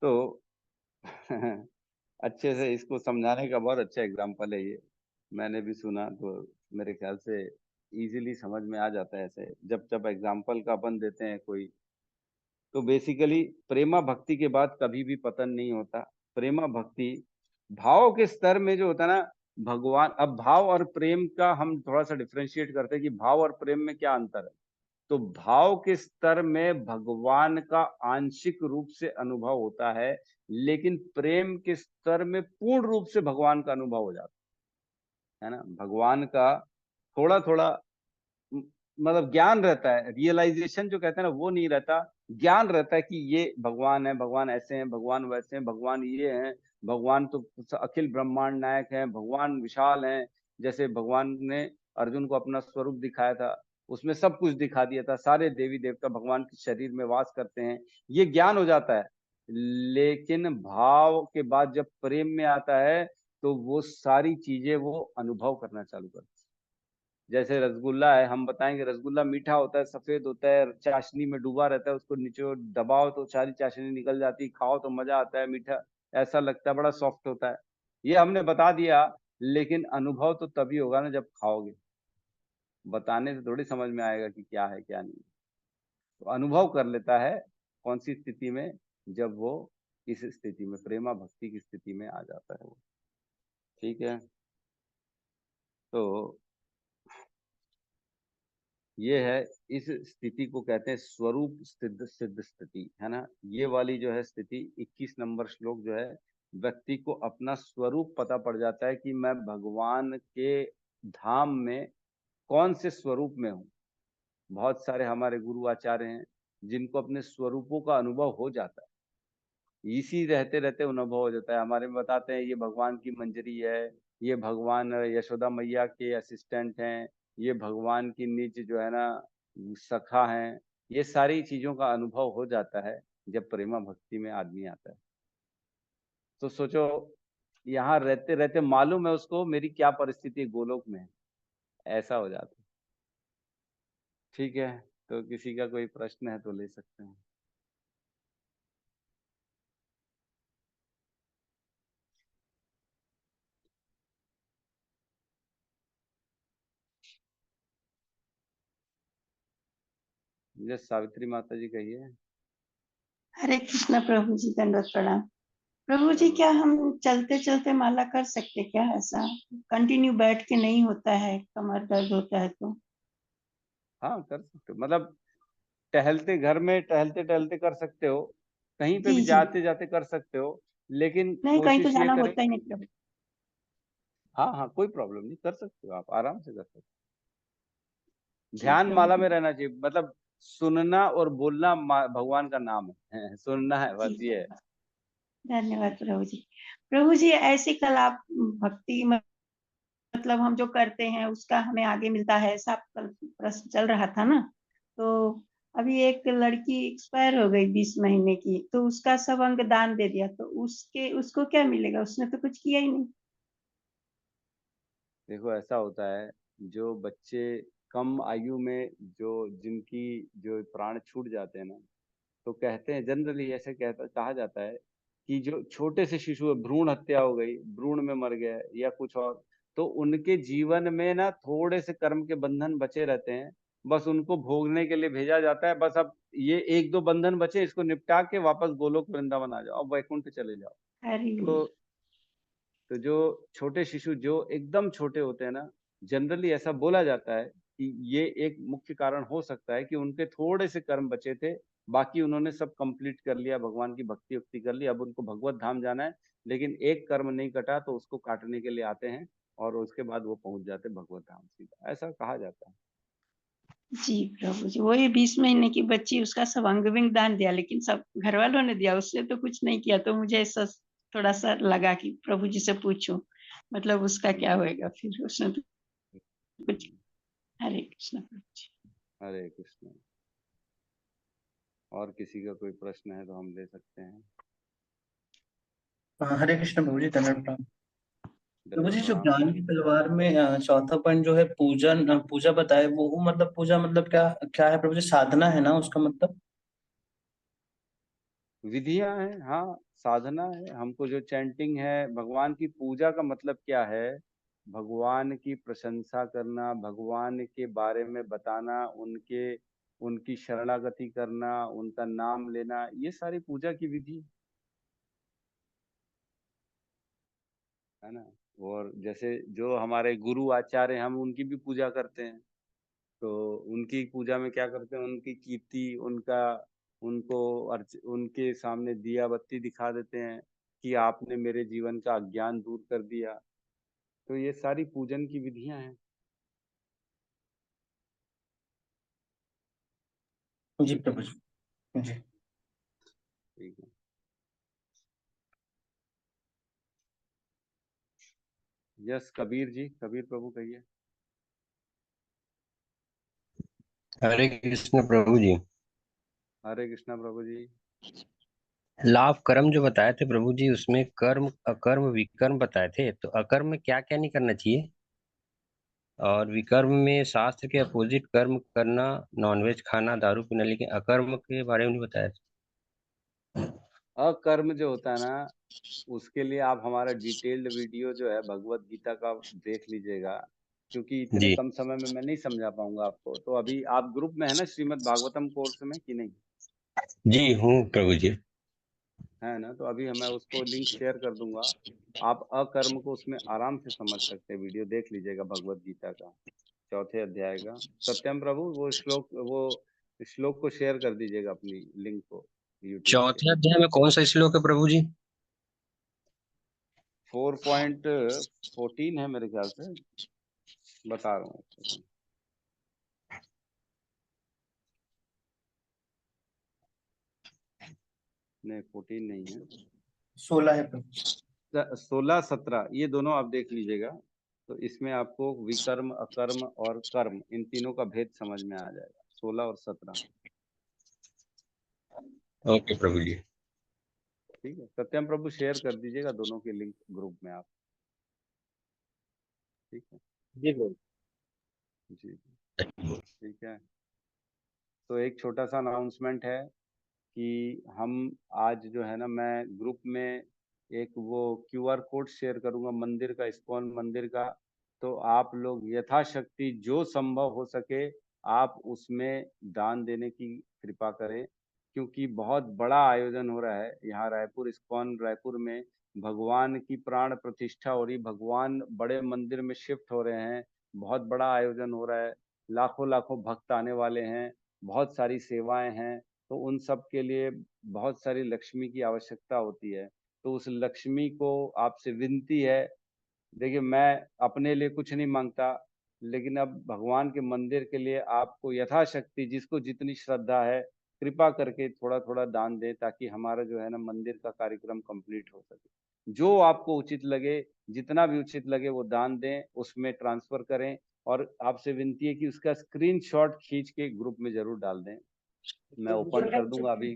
तो अच्छे से इसको समझाने का बहुत अच्छा एग्जाम्पल है ये, मैंने भी सुना, तो मेरे ख्याल से इजीली समझ में आ जाता है। ऐसे जब जब एग्जाम्पल का अपन देते हैं कोई, तो बेसिकली प्रेमा भक्ति के बाद कभी भी पतन नहीं होता। प्रेमा भक्ति भाव के स्तर में जो होता है ना, भगवान, अब भाव और प्रेम का हम थोड़ा सा डिफ्रेंशिएट करते हैं कि भाव और प्रेम में क्या अंतर है। तो भाव के स्तर में भगवान का आंशिक रूप से अनुभव होता है, लेकिन प्रेम के स्तर में पूर्ण रूप से भगवान का अनुभव हो जाता है ना। भगवान का थोड़ा थोड़ा मतलब ज्ञान रहता है, रियलाइजेशन जो कहते हैं ना वो नहीं रहता। ज्ञान रहता है कि ये भगवान है, भगवान ऐसे हैं, भगवान वैसे हैं, भगवान ये हैं, भगवान तो अखिल ब्रह्मांड नायक हैं, भगवान विशाल हैं। जैसे भगवान ने अर्जुन को अपना स्वरूप दिखाया था, उसमें सब कुछ दिखा दिया था, सारे देवी देवता भगवान के शरीर में वास करते हैं, ये ज्ञान हो जाता है। लेकिन भाव के बाद जब प्रेम में आता है तो वो सारी चीजें वो अनुभव करना चालू करते हैं। जैसे रसगुल्ला है, हम बताएंगे रसगुल्ला मीठा होता है, सफेद होता है, चाशनी में डूबा रहता है, उसको नीचे दबाओ तो सारी चाशनी निकल जाती, खाओ तो मजा आता है, मीठा ऐसा लगता है, बड़ा सॉफ्ट होता है। ये हमने बता दिया, लेकिन अनुभव तो तभी होगा ना जब खाओगे। बताने से थोड़ी समझ में आएगा कि क्या है क्या नहीं। तो अनुभव कर लेता है कौन सी स्थिति में, जब वो इस स्थिति में, प्रेमा भक्ति की स्थिति में आ जाता है वो। ठीक है, तो ये है, इस स्थिति को कहते हैं स्वरूप सिद्ध सिद्ध स्थिति, है ना। ये वाली जो है स्थिति 21 नंबर श्लोक जो है, व्यक्ति को अपना स्वरूप पता पड़ जाता है कि मैं भगवान के धाम में कौन से स्वरूप में हूँ। बहुत सारे हमारे गुरु आचार्य हैं जिनको अपने स्वरूपों का अनुभव हो जाता है, इसी रहते रहते अनुभव हो जाता है। हमारे में बताते हैं ये भगवान की मंजरी है, ये भगवान यशोदा मैया के असिस्टेंट हैं, ये भगवान की निज जो है ना सखा हैं। ये सारी चीजों का अनुभव हो जाता है जब प्रेमा भक्ति में आदमी आता है। तो सोचो, यहाँ रहते रहते मालूम है उसको मेरी क्या परिस्थिति गोलोक में है, ऐसा हो जाता है। ठीक है, तो किसी का कोई प्रश्न है तो ले सकते हैं। जस्ट सावित्री माता जी कहिए। हरे कृष्ण प्रभु जी, दंडवत प्रणाम। प्रभु जी, क्या हम चलते चलते माला कर सकते क्या? ऐसा कंटिन्यू बैठ के नहीं होता है, कमर दर्द होता है तो। हाँ कर सकते हो, मतलब टहलते घर में टहलते टहलते कर सकते हो, कहीं पे जी भी जी, जाते जाते कर सकते हो, लेकिन नहीं कहीं तो कोशिश ये जाना करें। होता ही नहीं प्रभु। हाँ हाँ कोई प्रॉब्लम नहीं, कर सकते हो आप, आराम से कर सकते हो। जी ध्यान प्रभु माला जी। में रहना चाहिए, मतलब सुनना और बोलना भगवान का नाम है सुनना है, जी बस ये है। धन्यवाद प्रभु जी। प्रभु जी, ऐसे कल आप भक्ति मतलब हम जो करते हैं उसका हमें आगे मिलता है, ऐसा कल प्रश्न चल रहा था ना। तो अभी एक लड़की एक्सपायर हो गई 20 महीने की, तो उसका सब अंग दान दे दिया, तो उसको क्या मिलेगा? उसने तो कुछ किया ही नहीं। देखो ऐसा होता है, जो बच्चे कम आयु में जिनकी जो प्राण छूट जाते हैं ना, तो कहते हैं जनरली ऐसे कहा जाता है कि जो छोटे से शिशु है, भ्रूण हत्या हो गई, भ्रूण में मर गया या कुछ और, तो उनके जीवन में ना थोड़े से कर्म के बंधन बचे रहते हैं, बस उनको भोगने के लिए भेजा जाता है। बस अब ये एक दो बंधन बचे, इसको निपटा के वापस गोलोक वृंदावन आ जाओ, अब वैकुंठ चले जाओ। हरी तो तो जो छोटे शिशु जो एकदम छोटे होते हैं ना, जनरली ऐसा बोला जाता है कि ये एक मुख्य कारण हो सकता है कि उनके थोड़े से कर्म बचे थे, बाकी उन्होंने सब कंप्लीट कर लिया, भगवान की भक्ति उक्ति कर ली, अब उनको भगवत धाम जाना है, लेकिन एक कर्म नहीं कटा तो उसको काटने के लिए आते हैं, और उसके बाद वो पहुंच जाते भगवत धाम सीधा, ऐसा कहा जाता है। जी प्रभु जी, वही 20 महीने की बच्ची, उसका सब अंग विंग दान दिया, लेकिन सब घर वालों ने दिया, उसने तो कुछ नहीं किया। तो मुझे ऐसा थोड़ा सा लगा कि प्रभु जी से पूछूं, मतलब उसका क्या होएगा फिर? उसने तो कुछ। हरे कृष्ण प्रभु जी। हरे कृष्ण। और किसी का कोई प्रश्न है तो हम ले सकते हैं। हरे कृष्ण प्रभु जी, दंडवत प्रणाम। प्रभु दंडवत जी, जो प्रणाम। ज्ञान की तलवार में चौथा पॉइंट जो है पूजन पूजा बताए, वो मतलब पूजा मतलब क्या क्या है प्रभु जी? साधना है ना उसका मतलब? विधियां हैं, हाँ साधना है। हमको जो चैंटिंग है, भगवान की पूजा का मतलब क्या है? भगवान की प्रशंसा करना, भगवान के बारे में बताना, उनकी शरणागति करना, उनका नाम लेना, ये सारी पूजा की विधि है ना। और जैसे जो हमारे गुरु आचार्य हैं, हम उनकी भी पूजा करते हैं। तो उनकी पूजा में क्या करते हैं, उनकी कीर्ति, उनको उनके सामने दिया बत्ती दिखा देते हैं कि आपने मेरे जीवन का अज्ञान दूर कर दिया। तो ये सारी पूजन की विधियां हैं। जी प्रभु जी। जी ठीक है। यस कबीर जी, कबीर प्रभु कहिए। हरे कृष्ण प्रभु जी। हरे कृष्णा प्रभु जी। लाभ कर्म जो बताए थे प्रभु जी, उसमें कर्म अकर्म विकर्म बताए थे, तो अकर्म में क्या क्या नहीं करना चाहिए, और विकर्म में शास्त्र के अपोजिट कर्म करना, नॉनवेज खाना, दारू पीना, लेकिन अकर्म के बारे में नहीं बताया था। अकर्म जो होता है ना, उसके लिए आप हमारा डिटेल्ड वीडियो जो है भगवत गीता का देख लीजिएगा, क्योंकि इतने जी कम समय में मैं नहीं समझा पाऊंगा आपको। तो अभी आप ग्रुप में है ना श्रीमद् भागवतम कोर्स में कि नहीं? जी हूँ प्रभु जी। है ना, तो अभी मैं उसको लिंक शेयर कर दूंगा। आप अकर्म को उसमें आराम से समझ सकते हैं, वीडियो देख लीजिएगा भगवत गीता का चौथे अध्याय का। सत्यम प्रभु वो श्लोक को शेयर कर दीजिएगा, अपनी लिंक को यूट्यूब के। चौथे अध्याय में कौन सा श्लोक है प्रभु जी? 4.14 है मेरे ख्याल से, बता रहा हूँ। नहीं 14 नहीं है, 16 है प्रभु जी। 16 17 ये दोनों आप देख लीजिएगा। तो इसमें आपको विकर्म अकर्म और कर्म, इन तीनों का भेद समझ में आ जाएगा, 16 और 17। ओके प्रभु जी। ठीक है, सत्यम प्रभु शेयर कर दीजिएगा दोनों के लिंक ग्रुप में आप। ठीक है जी प्रभु। जी, ठीक है। तो एक छोटा सा अनाउंसमेंट है कि हम आज जो है ना, मैं ग्रुप में एक वो QR कोड शेयर करूंगा मंदिर का, इस्कॉन मंदिर का। तो आप लोग यथाशक्ति जो संभव हो सके आप उसमें दान देने की कृपा करें, क्योंकि बहुत बड़ा आयोजन हो रहा है यहाँ रायपुर इस्कॉन रायपुर में। भगवान की प्राण प्रतिष्ठा हो रही, भगवान बड़े मंदिर में शिफ्ट हो रहे हैं, बहुत बड़ा आयोजन हो रहा है, लाखों लाखों भक्त आने वाले हैं, बहुत सारी सेवाएं हैं, तो उन सब के लिए बहुत सारी लक्ष्मी की आवश्यकता होती है। तो उस लक्ष्मी को आपसे विनती है, देखिए मैं अपने लिए कुछ नहीं मांगता, लेकिन अब भगवान के मंदिर के लिए आपको यथाशक्ति जिसको जितनी श्रद्धा है कृपा करके थोड़ा थोड़ा दान दें, ताकि हमारा जो है ना मंदिर का कार्यक्रम कंप्लीट हो सके। जो आपको उचित लगे, जितना भी उचित लगे वो दान दें, उसमें ट्रांसफर करें, और आपसे विनती है कि उसका स्क्रीनशॉट खींच के ग्रुप में जरूर डाल दें। मैं ओपन कर दूंगा, अभी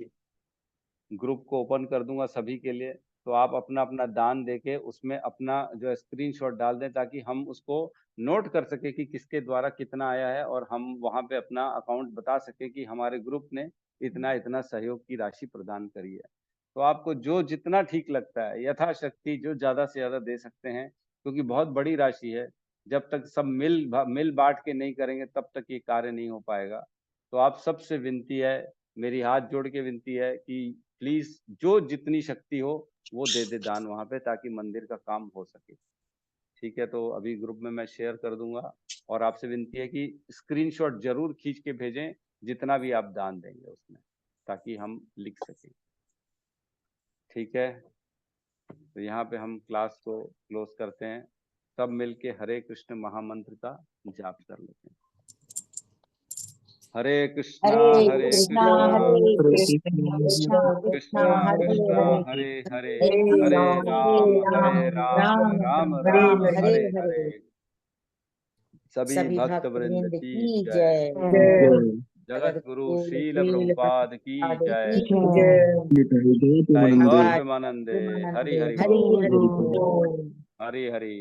ग्रुप को ओपन कर दूंगा सभी के लिए, तो आप अपना अपना दान देके उसमें अपना जो है स्क्रीनशॉट डाल दें, ताकि हम उसको नोट कर सके कि किसके द्वारा कितना आया है, और हम वहां पे अपना अकाउंट बता सके कि हमारे ग्रुप ने इतना इतना सहयोग की राशि प्रदान करी है। तो आपको जो जितना ठीक लगता है यथाशक्ति जो ज्यादा से ज्यादा दे सकते हैं, क्योंकि बहुत बड़ी राशि है। जब तक सब मिल बांट के नहीं करेंगे तब तक ये कार्य नहीं हो पाएगा। तो आप सबसे विनती है, मेरी हाथ जोड़ के विनती है कि प्लीज जो जितनी शक्ति हो वो दे दे दान वहां पे, ताकि मंदिर का काम हो सके। ठीक है, तो अभी ग्रुप में मैं शेयर कर दूंगा, और आपसे विनती है कि स्क्रीनशॉट जरूर खींच के भेजें जितना भी आप दान देंगे उसमें, ताकि हम लिख सकें। ठीक है, तो यहाँ पे हम क्लास को क्लोज करते हैं। सब मिलके हरे कृष्ण महामंत्र का जाप कर लेते हैं। हरे कृष्णा हरे हरे कृष्णा कृष्णा कृष्णा कृष्णा हरे कृष्णा हरे हरे हरे, हरे हरे राम राम राम हरे हरे हरे। हरे। सभी सभी भक्त भक्त वृंद वृंद की की जय। जय। जगत गुरु जगतगुरु शील श्रील प्रभुपाद की प्रभुपाद जय। की जय। जय गौर आचार्य प्रेमानंदे। हरि प्रेमानंदे हरि हरि बोल। हरि बोल। हरि हरि।